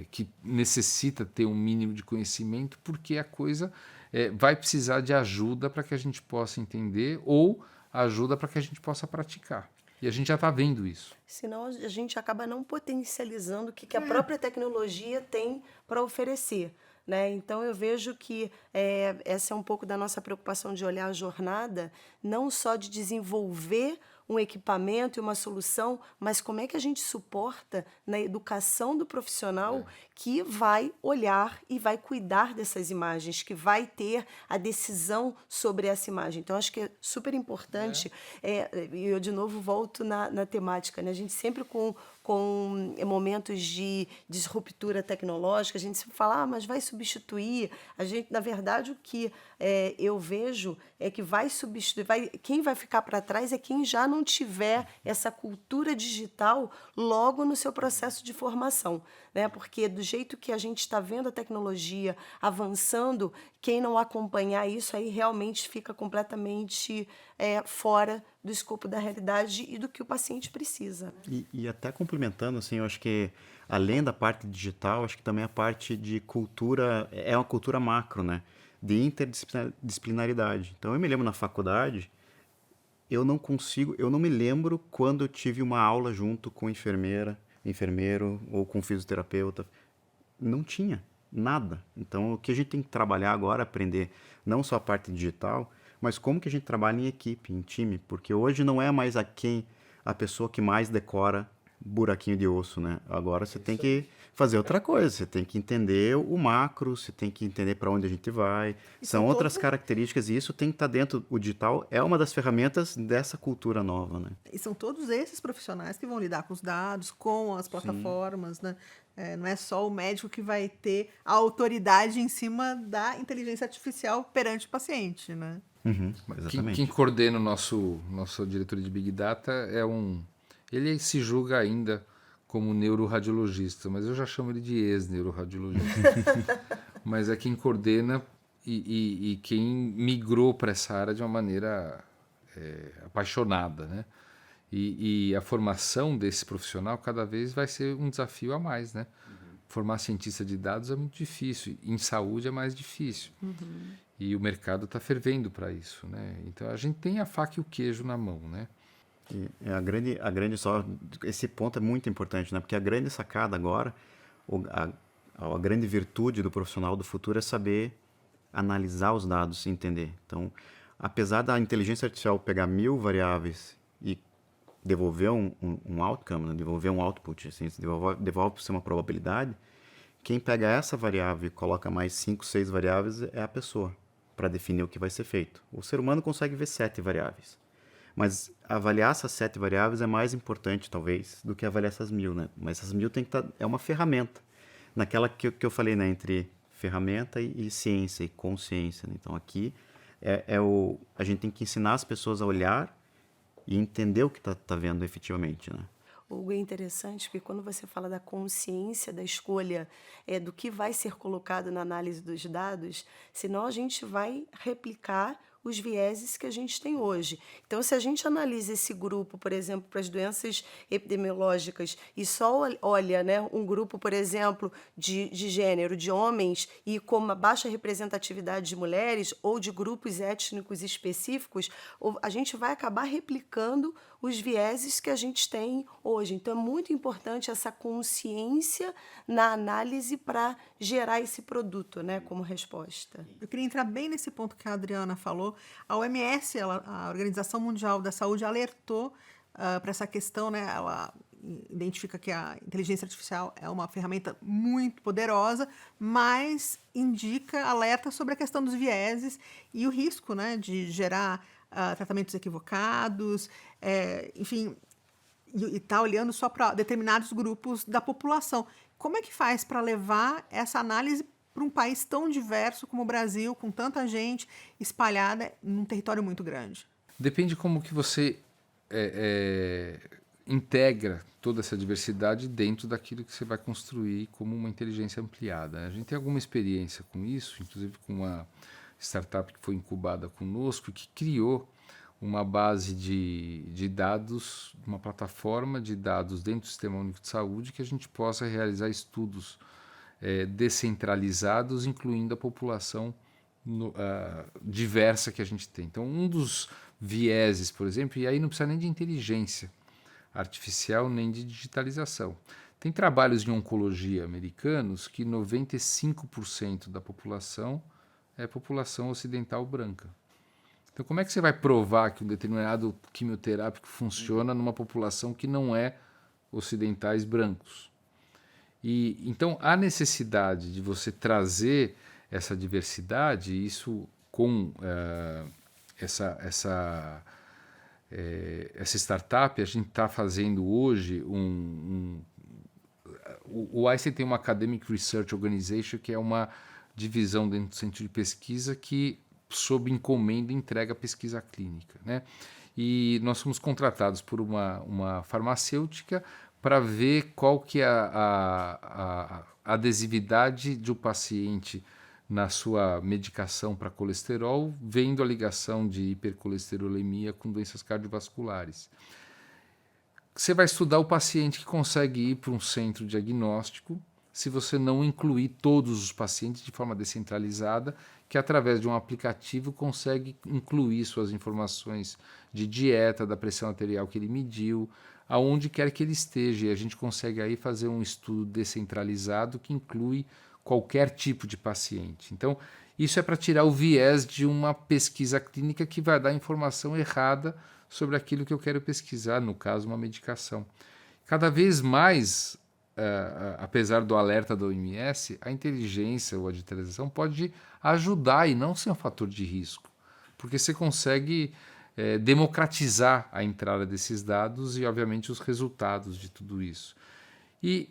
que necessita ter um mínimo de conhecimento, porque a coisa vai precisar de ajuda para que a gente possa entender ou ajuda para que a gente possa praticar. E a gente já está vendo isso. Senão a gente acaba não potencializando o que a própria tecnologia tem para oferecer. Né? Então, eu vejo que essa é um pouco da nossa preocupação de olhar a jornada, não só de desenvolver um equipamento e uma solução, mas como é que a gente suporta na educação do profissional que vai olhar e vai cuidar dessas imagens, que vai ter a decisão sobre essa imagem. Então, acho que é super importante, e eu de novo volto na temática, né? A gente sempre com momentos de disruptura tecnológica, a gente sempre fala, mas vai substituir. A gente, na verdade, o que eu vejo é que vai substituir, quem vai ficar para trás é quem já não tiver essa cultura digital logo no seu processo de formação, né? Porque do jeito que a gente está vendo a tecnologia avançando, quem não acompanhar isso aí realmente fica completamente fora do escopo da realidade e do que o paciente precisa. E até complementando, assim, eu acho que além da parte digital, acho que também a parte de cultura, é uma cultura macro, né? De interdisciplinaridade. Então, eu me lembro na faculdade, eu não me lembro quando eu tive uma aula junto com enfermeiro ou com fisioterapeuta. Não tinha nada. Então, o que a gente tem que trabalhar agora é aprender não só a parte digital, mas como que a gente trabalha em equipe, em time, porque hoje não é mais a pessoa que mais decora buraquinho de osso, né? Agora você tem que fazer outra coisa, você tem que entender o macro, você tem que entender para onde a gente vai. São outras características e isso tem que estar dentro. O digital é uma das ferramentas dessa cultura nova, né? E são todos esses profissionais que vão lidar com os dados, com as plataformas, né? Não é só o médico que vai ter a autoridade em cima da inteligência artificial perante o paciente, né? Exatamente. Quem coordena o nosso diretoria de Big Data ele se julga ainda como neuroradiologista, mas eu já chamo ele de ex-neuroradiologista. Mas é quem coordena e quem migrou para essa área de uma maneira apaixonada, né? E a formação desse profissional cada vez vai ser um desafio a mais, né? Formar cientista de dados é muito difícil, em saúde é mais difícil. E o mercado está fervendo para isso, né? Então a gente tem a faca e o queijo na mão, né? E esse ponto é muito importante, né? Porque a grande sacada agora, a grande virtude do profissional do futuro é saber analisar os dados e entender. Então, apesar da inteligência artificial pegar 1000 variáveis e devolver um outcome, né? Devolver um output, assim, devolve para você uma probabilidade, quem pega essa variável e coloca mais 5, 6 variáveis é a pessoa, para definir o que vai ser feito. O ser humano consegue ver 7 variáveis. Mas avaliar essas 7 variáveis é mais importante, talvez, do que avaliar essas 1000, né? Mas essas 1000 tem que estar... É uma ferramenta. Naquela que eu falei, né? Entre ferramenta e ciência e consciência, né? Então, aqui a gente tem que ensinar as pessoas a olhar e entender o que tá vendo efetivamente, né? Hugo, é interessante porque quando você fala da consciência da escolha do que vai ser colocado na análise dos dados, senão a gente vai replicar os vieses que a gente tem hoje. Então, se a gente analisa esse grupo, por exemplo, para as doenças epidemiológicas, e só olha, né, um grupo, por exemplo, de gênero, de homens, e com uma baixa representatividade de mulheres, ou de grupos étnicos específicos, a gente vai acabar replicando os vieses que a gente tem hoje. Então, é muito importante essa consciência na análise para gerar esse produto, né, como resposta. Eu queria entrar bem nesse ponto que a Adriana falou. A OMS, a Organização Mundial da Saúde, alertou para essa questão, né? Ela identifica que a inteligência artificial é uma ferramenta muito poderosa, mas indica, alerta sobre a questão dos vieses e o risco, né, de gerar tratamentos equivocados, enfim, e está olhando só para determinados grupos da população. Como é que faz para levar essa análise para um país tão diverso como o Brasil, com tanta gente espalhada num território muito grande? Depende como que você integra toda essa diversidade dentro daquilo que você vai construir como uma inteligência ampliada. A gente tem alguma experiência com isso, inclusive com uma startup que foi incubada conosco, que criou uma base de dados, uma plataforma de dados dentro do Sistema Único de Saúde que a gente possa realizar estudos descentralizados, incluindo a população diversa que a gente tem. Então, um dos vieses, por exemplo, e aí não precisa nem de inteligência artificial nem de digitalização. Tem trabalhos de oncologia americanos que 95% da população é população ocidental branca. Então, como é que você vai provar que um determinado quimioterápico funciona numa população que não é ocidentais brancos? E então, há necessidade de você trazer essa diversidade, isso com essa startup, a gente está fazendo hoje o Einstein tem uma Academic Research Organization, que é uma divisão dentro do centro de pesquisa que, sob encomenda, entrega pesquisa clínica, né? E nós fomos contratados por uma farmacêutica para ver qual que é a adesividade de um paciente na sua medicação para colesterol, vendo a ligação de hipercolesterolemia com doenças cardiovasculares. Você vai estudar o paciente que consegue ir para um centro diagnóstico se você não incluir todos os pacientes de forma descentralizada, que através de um aplicativo consegue incluir suas informações de dieta, da pressão arterial que ele mediu, aonde quer que ele esteja. E a gente consegue aí fazer um estudo descentralizado que inclui qualquer tipo de paciente. Então, isso é para tirar o viés de uma pesquisa clínica que vai dar informação errada sobre aquilo que eu quero pesquisar, no caso, uma medicação. Cada vez mais, apesar do alerta da OMS, a inteligência ou a digitalização pode ajudar e não ser um fator de risco, porque você consegue democratizar a entrada desses dados e, obviamente, os resultados de tudo isso. E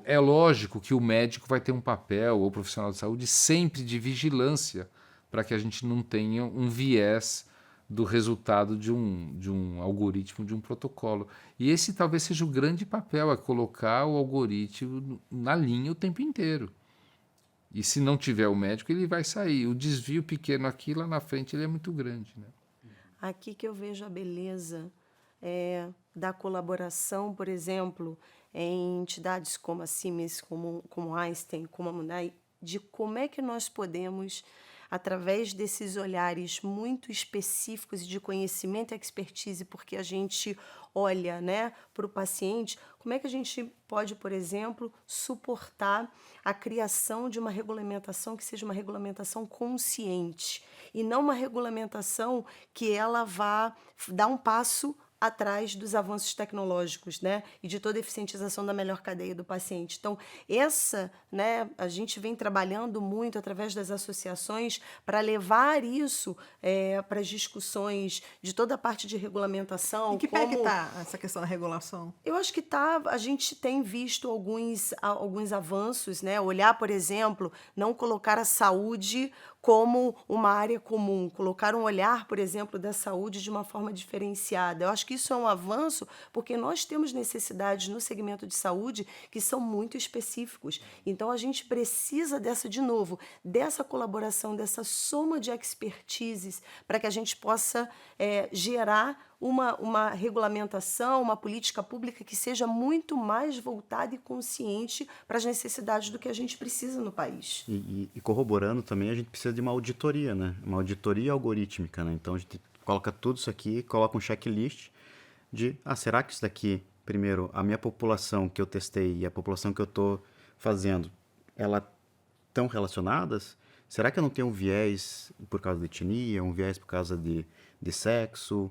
é lógico que o médico vai ter um papel, ou o profissional de saúde, sempre de vigilância, para que a gente não tenha um viés do resultado de um algoritmo, de um protocolo. E esse talvez seja o grande papel, é colocar o algoritmo na linha o tempo inteiro. E se não tiver o médico, ele vai sair. O desvio pequeno aqui, lá na frente, ele é muito grande, né? Aqui que eu vejo a beleza da colaboração, por exemplo, em entidades como a Siemens, como Einstein, como a Munai, de como é que nós podemos, através desses olhares muito específicos e de conhecimento e expertise, porque a gente olha, né, para o paciente, como é que a gente pode, por exemplo, suportar a criação de uma regulamentação que seja uma regulamentação consciente e não uma regulamentação que ela vá dar um passo atrás dos avanços tecnológicos, né, e de toda a eficientização da melhor cadeia do paciente. Então, né, a gente vem trabalhando muito através das associações para levar isso para as discussões de toda a parte de regulamentação. Em que pé que está essa questão da regulação? Eu acho que a gente tem visto alguns avanços, né? Olhar, por exemplo, não colocar a saúde como uma área comum, colocar um olhar, por exemplo, da saúde de uma forma diferenciada. Eu acho que isso é um avanço, porque nós temos necessidades no segmento de saúde que são muito específicos. Então, a gente precisa de novo, dessa colaboração, dessa soma de expertises, para que a gente possa gerar uma regulamentação, uma política pública que seja muito mais voltada e consciente para as necessidades do que a gente precisa no país. E corroborando também, a gente precisa de uma auditoria, né? Uma auditoria algorítmica, né? Então a gente coloca tudo isso aqui, coloca um checklist de, será que isso daqui, primeiro, a minha população que eu testei e a população que eu estou fazendo, elas estão relacionadas? Será que eu não tenho um viés por causa de etnia, um viés por causa de sexo?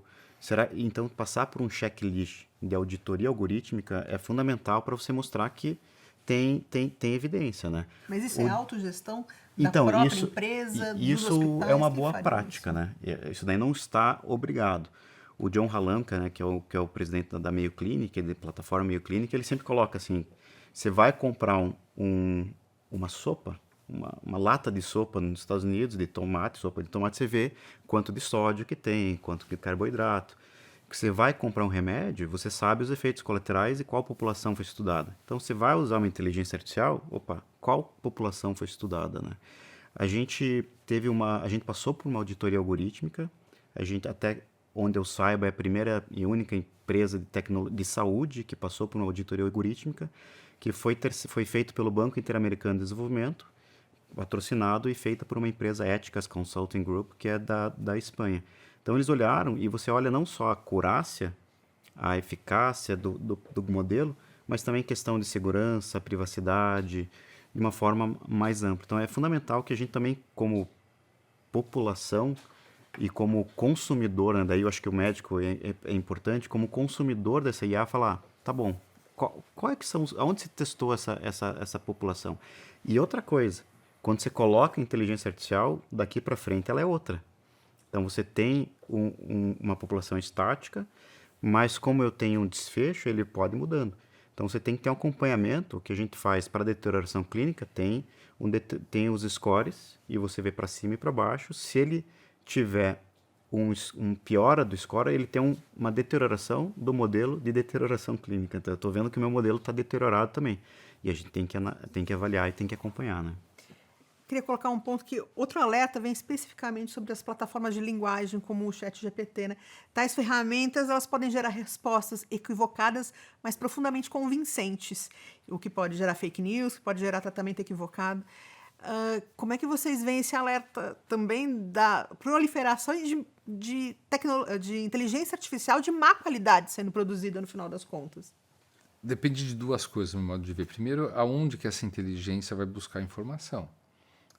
Então, passar por um checklist de auditoria algorítmica é fundamental para você mostrar que tem evidência, né? Mas isso é autogestão da própria empresa, dos isso hospitais? é uma que boa fariam prática, isso? né? Isso daí não está obrigado. O John Halamka, né, que é o presidente da Mayo Clinic, da plataforma Mayo Clinic, ele sempre coloca assim, você vai comprar uma sopa, uma lata de sopa nos Estados Unidos, sopa de tomate, você vê quanto de sódio que tem, quanto de carboidrato. Que você vai comprar um remédio, você sabe os efeitos colaterais e qual população foi estudada. Então, você vai usar uma inteligência artificial, qual população foi estudada, né? A gente passou por uma auditoria algorítmica, até onde eu saiba, é a primeira e única empresa de saúde que passou por uma auditoria algorítmica, que foi feito pelo Banco Interamericano de Desenvolvimento, patrocinado e feita por uma empresa Éticas Consulting Group, que é da Espanha. Então, eles olharam, e você olha não só a acurácia, a eficácia do modelo, mas também questão de segurança, privacidade, de uma forma mais ampla. Então, é fundamental que a gente também, como população e como consumidor, né, daí eu acho que o médico é importante, como consumidor dessa IA, falar, tá bom, qual é que são, aonde se testou essa população? E outra coisa, quando você coloca inteligência artificial, daqui para frente ela é outra. Então, você tem uma população estática, mas como eu tenho um desfecho, ele pode ir mudando. Então, você tem que ter um acompanhamento, que a gente faz para deterioração clínica, tem os scores, e você vê para cima e para baixo. Se ele tiver um piora do score, ele tem uma deterioração do modelo de deterioração clínica. Então, eu estou vendo que o meu modelo está deteriorado também. E a gente tem que avaliar e tem que acompanhar, né? Queria colocar um ponto que outro alerta vem especificamente sobre as plataformas de linguagem, como o ChatGPT, né? Tais ferramentas, elas podem gerar respostas equivocadas, mas profundamente convincentes, o que pode gerar fake news, que pode gerar tratamento equivocado. Como é que vocês veem esse alerta também da proliferação de inteligência artificial de má qualidade sendo produzida no final das contas? Depende de duas coisas, no meu modo de ver. Primeiro, aonde que essa inteligência vai buscar informação.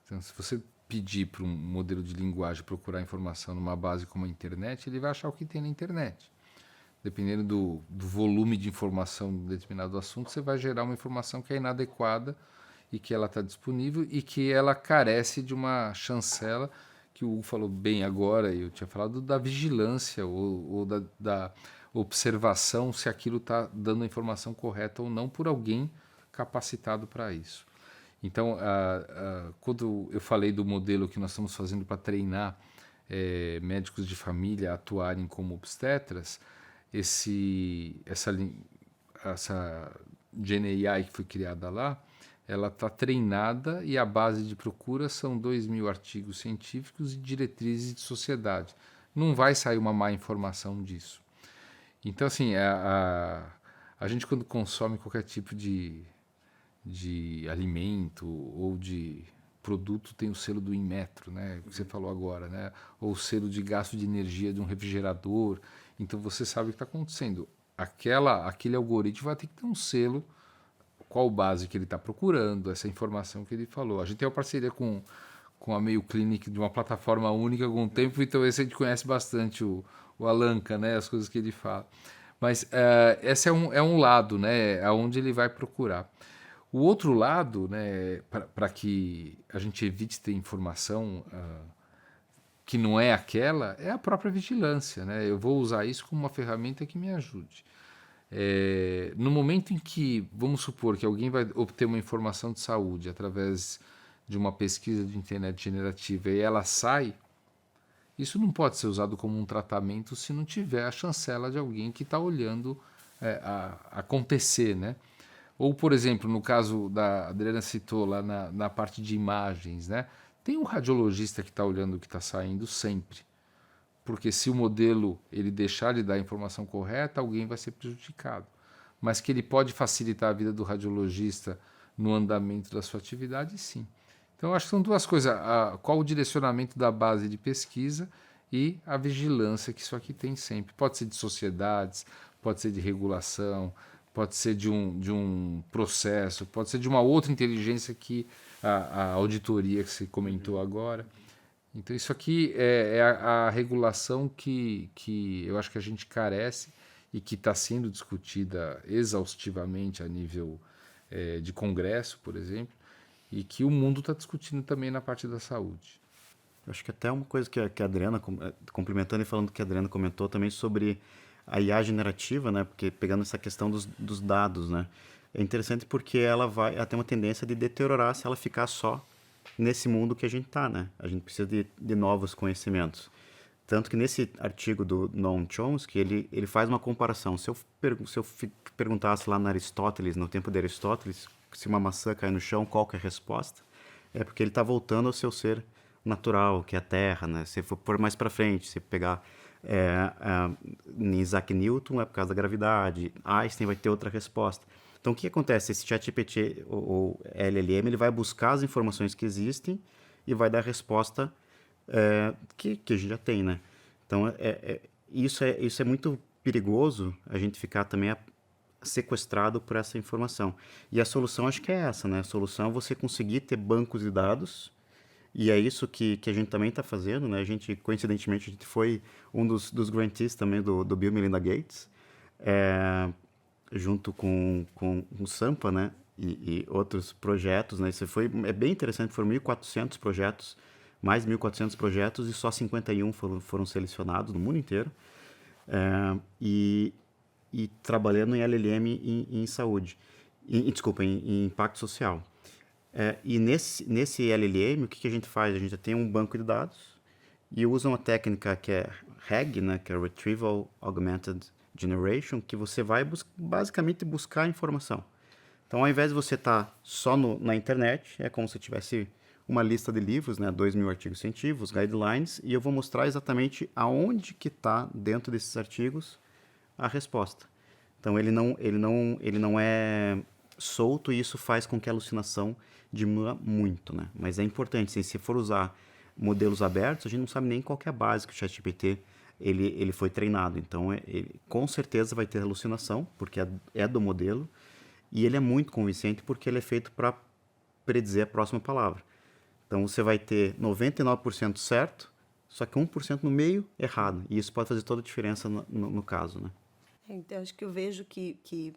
Então, se você pedir para um modelo de linguagem procurar informação numa base como a internet, ele vai achar o que tem na internet. Dependendo do volume de informação de determinado assunto, você vai gerar uma informação que é inadequada e que ela está disponível e que ela carece de uma chancela, que o Hugo falou bem agora, e eu tinha falado da vigilância ou da observação se aquilo está dando a informação correta ou não por alguém capacitado para isso. Então, quando eu falei do modelo que nós estamos fazendo para treinar médicos de família a atuarem como obstetras, essa GenAI que foi criada lá, ela está treinada e a base de procura são 2.000 artigos científicos e diretrizes de sociedade. Não vai sair uma má informação disso. Então, assim, a gente quando consome qualquer tipo de alimento ou de produto tem o selo do Inmetro, né, que você falou agora, né, ou o selo de gasto de energia de um refrigerador. Então você sabe o que está acontecendo. Aquele algoritmo vai ter que ter um selo, qual base que ele está procurando, essa informação que ele falou. A gente tem uma parceria com a Mayo Clinic de uma plataforma única há algum tempo, então esse a gente conhece bastante o Halamka, né, as coisas que ele fala. Mas esse é um lado, né, aonde ele vai procurar. O outro lado, né, para que a gente evite ter informação que não é aquela, é a própria vigilância, né? Eu vou usar isso como uma ferramenta que me ajude. No momento em que, vamos supor que alguém vai obter uma informação de saúde através de uma pesquisa de internet generativa e ela sai, isso não pode ser usado como um tratamento se não tiver a chancela de alguém que está olhando acontecer, né? Ou, por exemplo, no caso da Adriana citou lá na parte de imagens, né? Tem um radiologista que está olhando o que está saindo sempre, porque se o modelo ele deixar de dar a informação correta, alguém vai ser prejudicado. Mas que ele pode facilitar a vida do radiologista no andamento da sua atividade, sim. Então, acho que são duas coisas. Qual o direcionamento da base de pesquisa e a vigilância que isso aqui tem sempre. Pode ser de sociedades, pode ser de regulação, pode ser de um processo, pode ser de uma outra inteligência que a auditoria que você comentou agora. Então, isso aqui é a regulação que eu acho que a gente carece e que está sendo discutida exaustivamente a nível de congresso, por exemplo, e que o mundo está discutindo também na parte da saúde. Eu acho que até uma coisa que a Adriana, complementando e falando que a Adriana comentou também sobre a IA generativa, né? Porque pegando essa questão dos dados, né? É interessante porque ela tem uma tendência de deteriorar se ela ficar só nesse mundo que a gente está, né? A gente precisa de novos conhecimentos. Tanto que nesse artigo do Noam Chomsky, ele faz uma comparação. Se eu perguntasse lá no Aristóteles, no tempo de Aristóteles, se uma maçã cai no chão, qual que é a resposta? É porque ele está voltando ao seu ser natural, que é a Terra, né? Se for por mais para frente, se pegar em Isaac Newton, é por causa da gravidade. Einstein vai ter outra resposta. Então, o que acontece? Esse ChatGPT, ou LLM, ele vai buscar as informações que existem e vai dar a resposta que a gente já tem, né? Então, isso é muito perigoso, a gente ficar também sequestrado por essa informação. E a solução, acho que é essa, né? A solução é você conseguir ter bancos de dados, e é isso que a gente também está fazendo, né? Coincidentemente, a gente foi um dos grantees também do Bill e Melinda Gates, junto com o Sampa, né? E outros projetos, né? É bem interessante, foram 1.400 projetos, mais 1.400 projetos, e só 51 foram selecionados no mundo inteiro, e trabalhando em LLM em saúde, desculpa, em impacto social. E nesse LLM, o que a gente faz? A gente tem um banco de dados e usa uma técnica que é RAG, né, que é Retrieval Augmented Generation, que você vai basicamente buscar informação. Então, ao invés de você estar só na internet, é como se tivesse uma lista de livros, né, 2.000 artigos científicos, guidelines, e eu vou mostrar exatamente aonde que está dentro desses artigos a resposta. Então, ele não é solto, e isso faz com que a alucinação diminua muito, né? Mas é importante, se for usar modelos abertos, a gente não sabe nem qual que é a base que o ChatGPT ele foi treinado. Então, ele com certeza vai ter alucinação, porque é do modelo, e ele é muito convincente porque ele é feito para predizer a próxima palavra. Então, você vai ter 99% certo, só que 1% no meio errado. E isso pode fazer toda a diferença no caso, né? Então, acho que eu vejo que,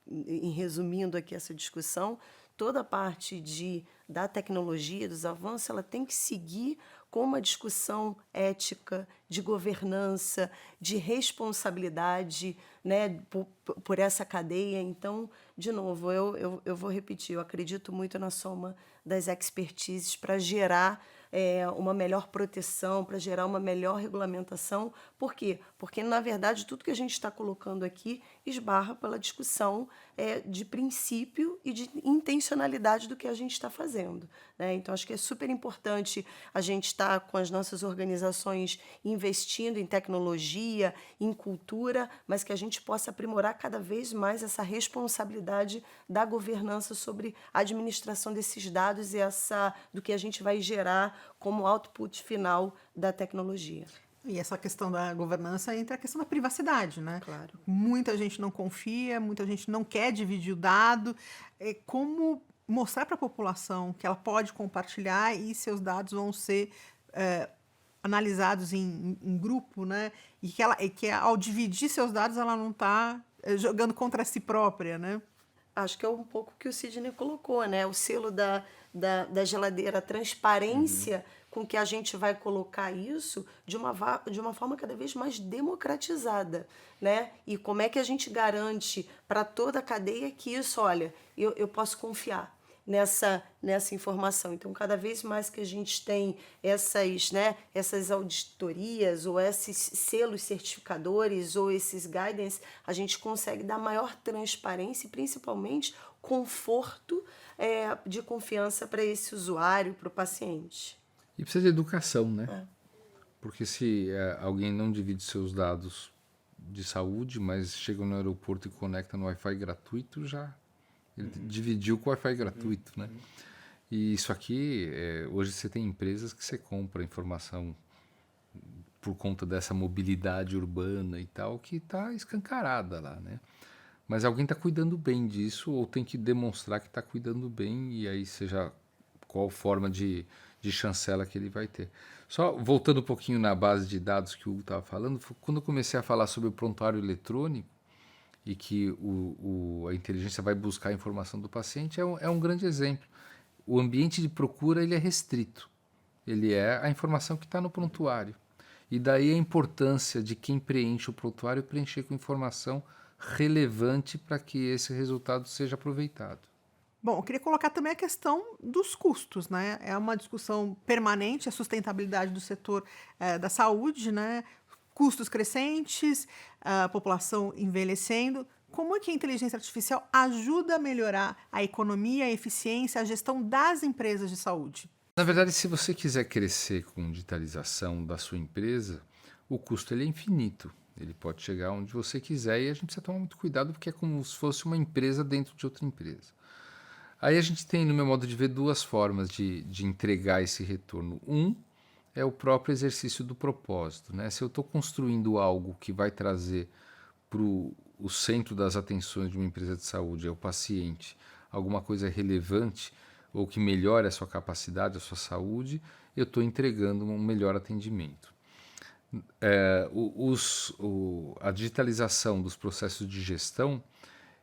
em resumindo aqui essa discussão, toda a parte da tecnologia, dos avanços, ela tem que seguir com uma discussão ética, de governança, de responsabilidade, né, por essa cadeia. Então, de novo, eu vou repetir, eu acredito muito na soma das expertises para gerar uma melhor proteção, para gerar uma melhor regulamentação. Por quê? Porque, na verdade, tudo que a gente está colocando aqui esbarra pela discussão de princípio e de intencionalidade do que a gente está fazendo, né? Então, acho que é super importante a gente estar com as nossas organizações investindo em tecnologia, em cultura, mas que a gente possa aprimorar cada vez mais essa responsabilidade da governança sobre a administração desses dados e do que a gente vai gerar como output final da tecnologia. E essa questão da governança entra a questão da privacidade, né? Claro. Muita gente não confia, muita gente não quer dividir o dado. Como mostrar para a população que ela pode compartilhar e seus dados vão ser analisados em grupo, né? E que ao dividir seus dados ela não está jogando contra si própria, né? Acho que é um pouco o que o Sidney colocou, né? O selo da geladeira, a transparência com que a gente vai colocar isso de uma forma cada vez mais democratizada, né? E como é que a gente garante para toda a cadeia que isso, olha, eu posso confiar. nessa informação. Então, cada vez mais que a gente tem essas auditorias ou esses selos certificadores ou esses guidance, a gente consegue dar maior transparência e, principalmente, conforto de confiança para esse usuário, para o paciente. E precisa de educação, né? Porque se alguém não divide seus dados de saúde, mas chega no aeroporto e conecta no Wi-Fi gratuito, já ele dividiu com o Wi-Fi gratuito, né? E isso aqui, hoje você tem empresas que você compra informação por conta dessa mobilidade urbana e tal, que está escancarada lá, né? Mas alguém está cuidando bem disso ou tem que demonstrar que está cuidando bem, e aí seja qual forma de chancela que ele vai ter. Só voltando um pouquinho na base de dados que o Hugo estava falando, quando eu comecei a falar sobre o prontuário eletrônico e que a inteligência vai buscar a informação do paciente, é um grande exemplo. O ambiente de procura ele é restrito, ele é a informação que está no prontuário. E daí a importância de quem preenche o prontuário preencher com informação relevante para que esse resultado seja aproveitado. Bom, eu queria colocar também a questão dos custos, né? É uma discussão permanente, a sustentabilidade do setor da saúde, né? Custos crescentes, a população envelhecendo. Como é que a inteligência artificial ajuda a melhorar a economia, a eficiência, a gestão das empresas de saúde? Na verdade, se você quiser crescer com digitalização da sua empresa, o custo ele é infinito. Ele pode chegar onde você quiser e a gente precisa tomar muito cuidado porque é como se fosse uma empresa dentro de outra empresa. Aí a gente tem, no meu modo de ver, duas formas de entregar esse retorno. Um é o próprio exercício do propósito, né? Se eu estou construindo algo que vai trazer para o centro das atenções de uma empresa de saúde, é o paciente, alguma coisa relevante ou que melhore a sua capacidade, a sua saúde, eu estou entregando um melhor atendimento. A digitalização dos processos de gestão,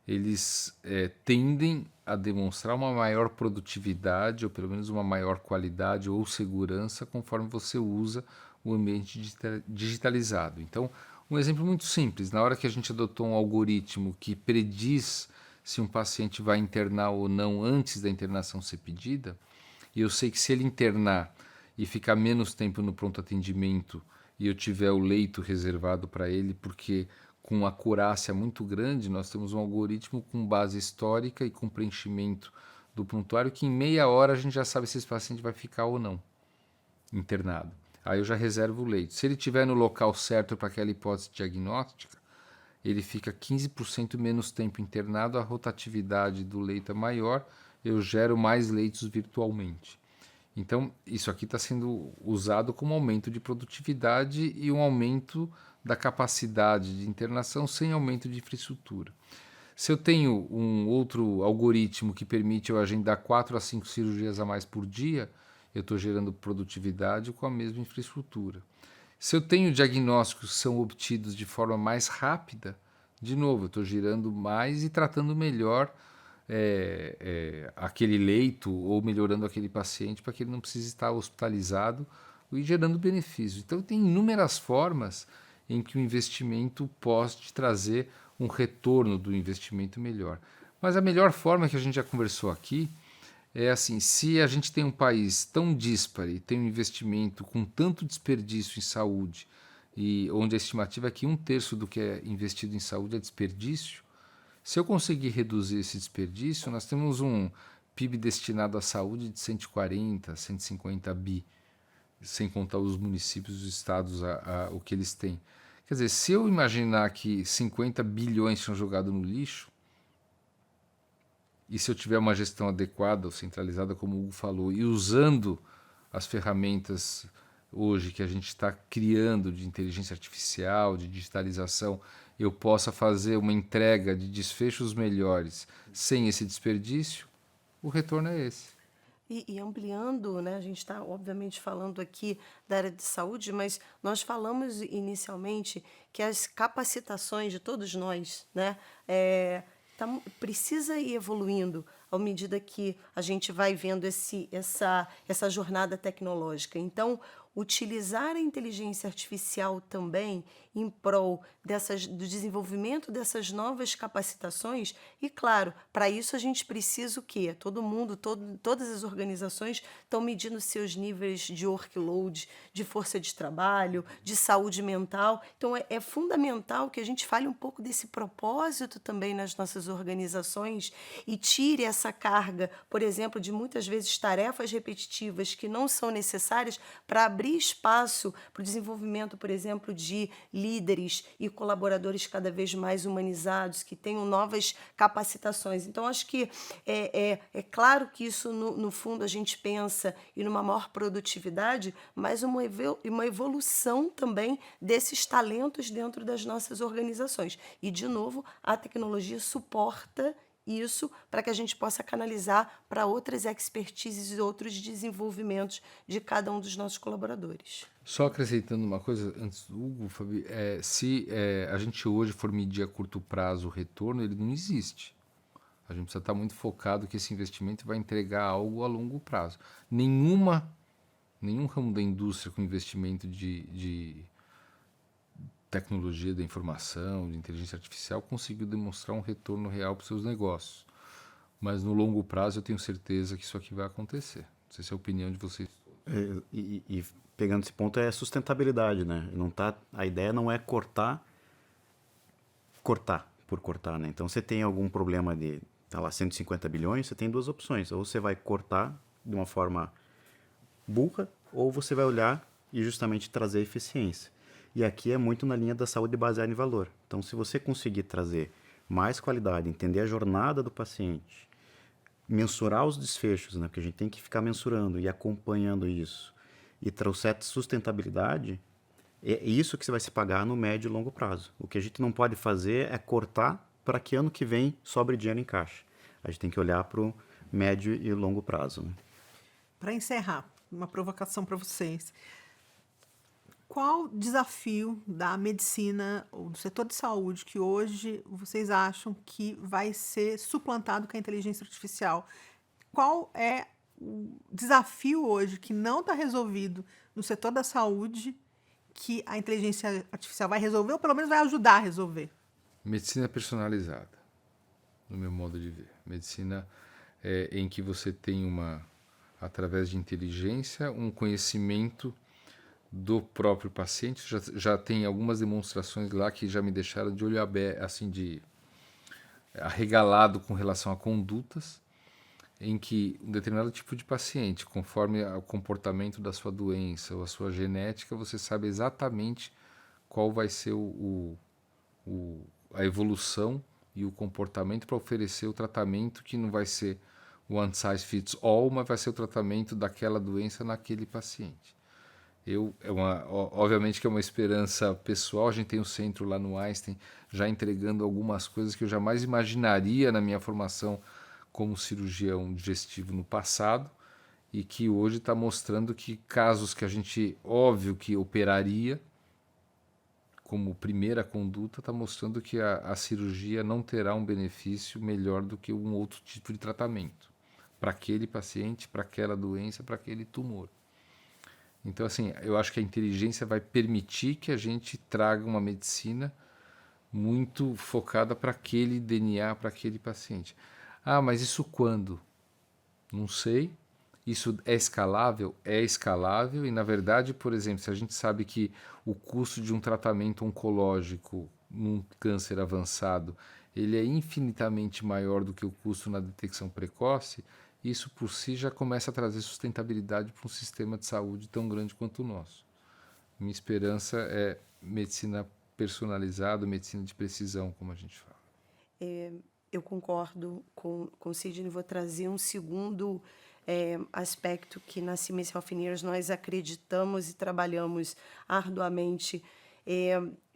eles tendem a demonstrar uma maior produtividade ou pelo menos uma maior qualidade ou segurança conforme você usa o ambiente digitalizado. Então, um exemplo muito simples, na hora que a gente adotou um algoritmo que prediz se um paciente vai internar ou não antes da internação ser pedida, e eu sei que se ele internar e ficar menos tempo no pronto atendimento e eu tiver o leito reservado para ele, porque com acurácia muito grande, nós temos um algoritmo com base histórica e com preenchimento do prontuário que em meia hora a gente já sabe se esse paciente vai ficar ou não internado. Aí eu já reservo o leito. Se ele estiver no local certo para aquela hipótese diagnóstica, ele fica 15% menos tempo internado, a rotatividade do leito é maior, eu gero mais leitos virtualmente. Então, isso aqui está sendo usado como aumento de produtividade e um aumento da capacidade de internação sem aumento de infraestrutura. Se eu tenho um outro algoritmo que permite eu agendar 4 a 5 cirurgias a mais por dia, eu estou gerando produtividade com a mesma infraestrutura. Se eu tenho diagnósticos que são obtidos de forma mais rápida, de novo, eu estou girando mais e tratando melhor aquele leito ou melhorando aquele paciente para que ele não precise estar hospitalizado e gerando benefícios. Então, tem inúmeras formas em que o investimento pode trazer um retorno do investimento melhor. Mas a melhor forma que a gente já conversou aqui é assim, se a gente tem um país tão díspare, tem um investimento com tanto desperdício em saúde, e onde a estimativa é que 1/3 do que é investido em saúde é desperdício, se eu conseguir reduzir esse desperdício, nós temos um PIB destinado à saúde de 140, 150 bi, sem contar os municípios, os estados, o que eles têm. Quer dizer, se eu imaginar que 50 bilhões são jogados no lixo, e se eu tiver uma gestão adequada ou centralizada, como o Hugo falou, e usando as ferramentas hoje que a gente está criando de inteligência artificial, de digitalização, eu possa fazer uma entrega de desfechos melhores sem esse desperdício, o retorno é esse. E ampliando, né, a gente está obviamente falando aqui da área de saúde, mas nós falamos inicialmente que as capacitações de todos nós, né, precisa ir evoluindo à medida que a gente vai vendo essa jornada tecnológica. Então, utilizar a inteligência artificial também em prol do desenvolvimento dessas novas capacitações. E, claro, para isso a gente precisa o quê? Todo mundo, todas as organizações estão medindo seus níveis de workload, de força de trabalho, de saúde mental. Então, é fundamental que a gente fale um pouco desse propósito também nas nossas organizações e tire essa carga, por exemplo, de muitas vezes tarefas repetitivas que não são necessárias para abrir espaço para o desenvolvimento, por exemplo, de líderes e colaboradores cada vez mais humanizados, que tenham novas capacitações. Então, acho que é claro que isso, no fundo, a gente pensa em uma maior produtividade, mas uma evolução também desses talentos dentro das nossas organizações. E, de novo, a tecnologia suporta isso para que a gente possa canalizar para outras expertises e outros desenvolvimentos de cada um dos nossos colaboradores. Só acrescentando uma coisa antes do Hugo, Fabi, se a gente hoje for medir a curto prazo o retorno, ele não existe. A gente precisa estar muito focado que esse investimento vai entregar algo a longo prazo. Nenhum ramo da indústria com investimento de tecnologia da informação, de inteligência artificial, conseguiu demonstrar um retorno real para os seus negócios. Mas no longo prazo eu tenho certeza que isso aqui vai acontecer. Não sei se é a opinião de vocês. E pegando esse ponto é sustentabilidade, né? A ideia não é cortar por cortar, né? Então você tem algum problema de, tá lá, 150 bilhões, você tem duas opções. Ou você vai cortar de uma forma burra, ou você vai olhar e justamente trazer eficiência. E aqui é muito na linha da saúde baseada em valor. Então, se você conseguir trazer mais qualidade, entender a jornada do paciente, mensurar os desfechos, né? Porque a gente tem que ficar mensurando e acompanhando isso, e trouxer sustentabilidade, é isso que você vai se pagar no médio e longo prazo. O que a gente não pode fazer é cortar para que ano que vem sobre dinheiro em caixa. A gente tem que olhar para o médio e longo prazo, né? Para encerrar, uma provocação para vocês. Qual desafio da medicina ou do setor de saúde que hoje vocês acham que vai ser suplantado com a inteligência artificial? Qual é o desafio hoje que não está resolvido no setor da saúde que a inteligência artificial vai resolver ou pelo menos vai ajudar a resolver? Medicina personalizada, no meu modo de ver. Medicina em que você tem através de inteligência, um conhecimento do próprio paciente. Já tem algumas demonstrações lá que já me deixaram de olho aberto, assim, de arregalado com relação a condutas, em que um determinado tipo de paciente, conforme o comportamento da sua doença ou a sua genética, você sabe exatamente qual vai ser a evolução e o comportamento para oferecer o tratamento que não vai ser one size fits all, mas vai ser o tratamento daquela doença naquele paciente. Obviamente que é uma esperança pessoal. A gente tem um centro lá no Einstein já entregando algumas coisas que eu jamais imaginaria na minha formação como cirurgião digestivo no passado, e que hoje está mostrando que casos que a gente, óbvio que operaria como primeira conduta, está mostrando que a cirurgia não terá um benefício melhor do que um outro tipo de tratamento para aquele paciente, para aquela doença, para aquele tumor. Então, assim, eu acho que a inteligência vai permitir que a gente traga uma medicina muito focada para aquele DNA, para aquele paciente. Ah, mas isso quando? Não sei. Isso é escalável? É escalável. E, na verdade, por exemplo, se a gente sabe que o custo de um tratamento oncológico num câncer avançado, ele é infinitamente maior do que o custo na detecção precoce, isso por si já começa a trazer sustentabilidade para um sistema de saúde tão grande quanto o nosso. Minha esperança é medicina personalizada, medicina de precisão, como a gente fala. Eu concordo com o Sidney. Vou trazer um segundo aspecto que na Siemens Healthineers nós acreditamos e trabalhamos arduamente,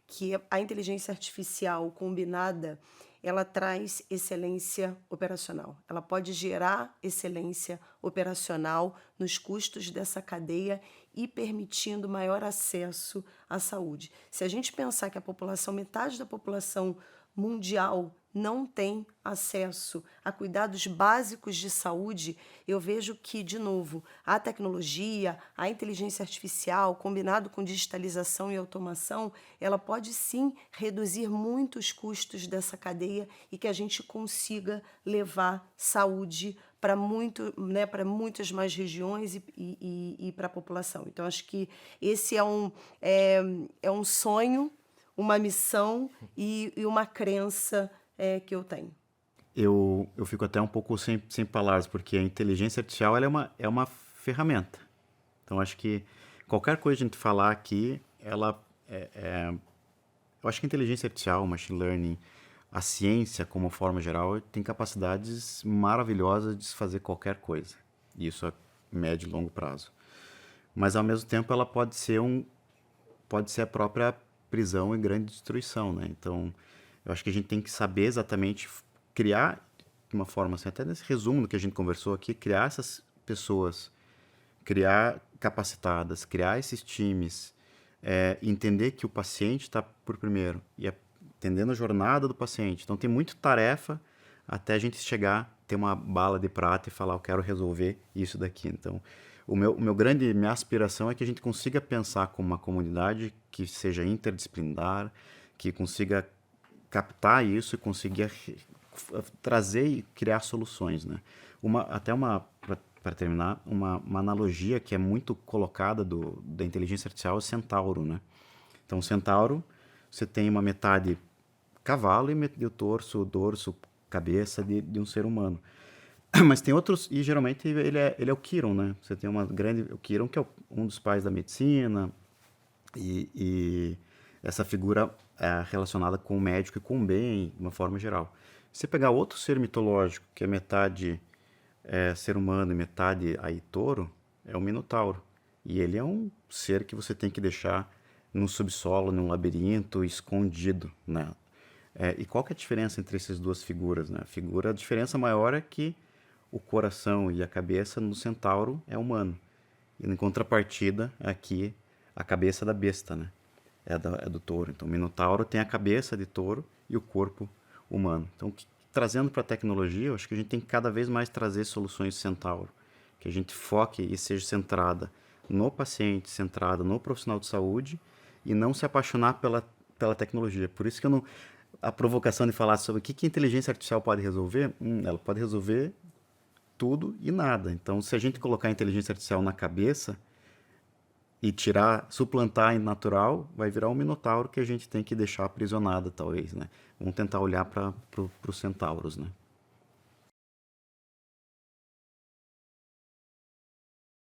que a inteligência artificial combinada, ela traz excelência operacional. Ela pode gerar excelência operacional nos custos dessa cadeia e permitindo maior acesso à saúde. Se a gente pensar que metade da população mundial não tem acesso a cuidados básicos de saúde, eu vejo que, de novo, a tecnologia, a inteligência artificial, combinado com digitalização e automação, ela pode sim reduzir muito os custos dessa cadeia e que a gente consiga levar saúde para né, para muitas mais regiões e para a população. Então, acho que esse é um sonho, uma missão e uma crença que eu tenho. Eu fico até um pouco sem palavras, porque a inteligência artificial ela é uma ferramenta. Então, acho que qualquer coisa que a gente falar aqui, eu acho que a inteligência artificial, o machine learning, a ciência, como forma geral, tem capacidades maravilhosas de se fazer qualquer coisa. Isso a médio e longo prazo. Mas, ao mesmo tempo, ela pode ser a própria prisão e grande destruição, né? Então, eu acho que a gente tem que saber exatamente criar, de uma forma assim, até nesse resumo do que a gente conversou aqui, criar essas pessoas, criar capacitadas, criar esses times, entender que o paciente está por primeiro e entendendo a jornada do paciente. Então, tem muita tarefa até a gente chegar, ter uma bala de prata e falar, eu quero resolver isso daqui. Então, minha aspiração é que a gente consiga pensar como uma comunidade que seja interdisciplinar, que consiga captar isso e conseguir trazer e criar soluções, né? Para terminar, uma analogia que é muito colocada da inteligência artificial é o centauro, né? Então, o centauro, você tem uma metade cavalo e o dorso, cabeça de um ser humano. Mas tem outros, e geralmente ele é o Chiron, né? Você tem o Chiron, que é um dos pais da medicina, e essa figura é relacionada com o médico e com o bem, de uma forma geral. Se você pegar outro ser mitológico, que é metade ser humano e metade aí touro, é o Minotauro. E ele é um ser que você tem que deixar no subsolo, num labirinto, escondido, né? E qual que é a diferença entre essas duas figuras, né? A diferença maior é que o coração e a cabeça no centauro é humano. E em contrapartida, aqui, a cabeça da besta, né? É do touro. Então, o Minotauro tem a cabeça de touro e o corpo humano. Então, trazendo para a tecnologia, eu acho que a gente tem que cada vez mais trazer soluções centauro. Que a gente foque e seja centrada no paciente, centrada no profissional de saúde e não se apaixonar pela tecnologia. Por isso que a provocação de falar sobre o que a inteligência artificial pode resolver, ela pode resolver tudo e nada. Então, se a gente colocar a inteligência artificial na cabeça e suplantar em natural, vai virar um minotauro que a gente tem que deixar aprisionado, talvez, né? Vamos tentar olhar para os centauros, né?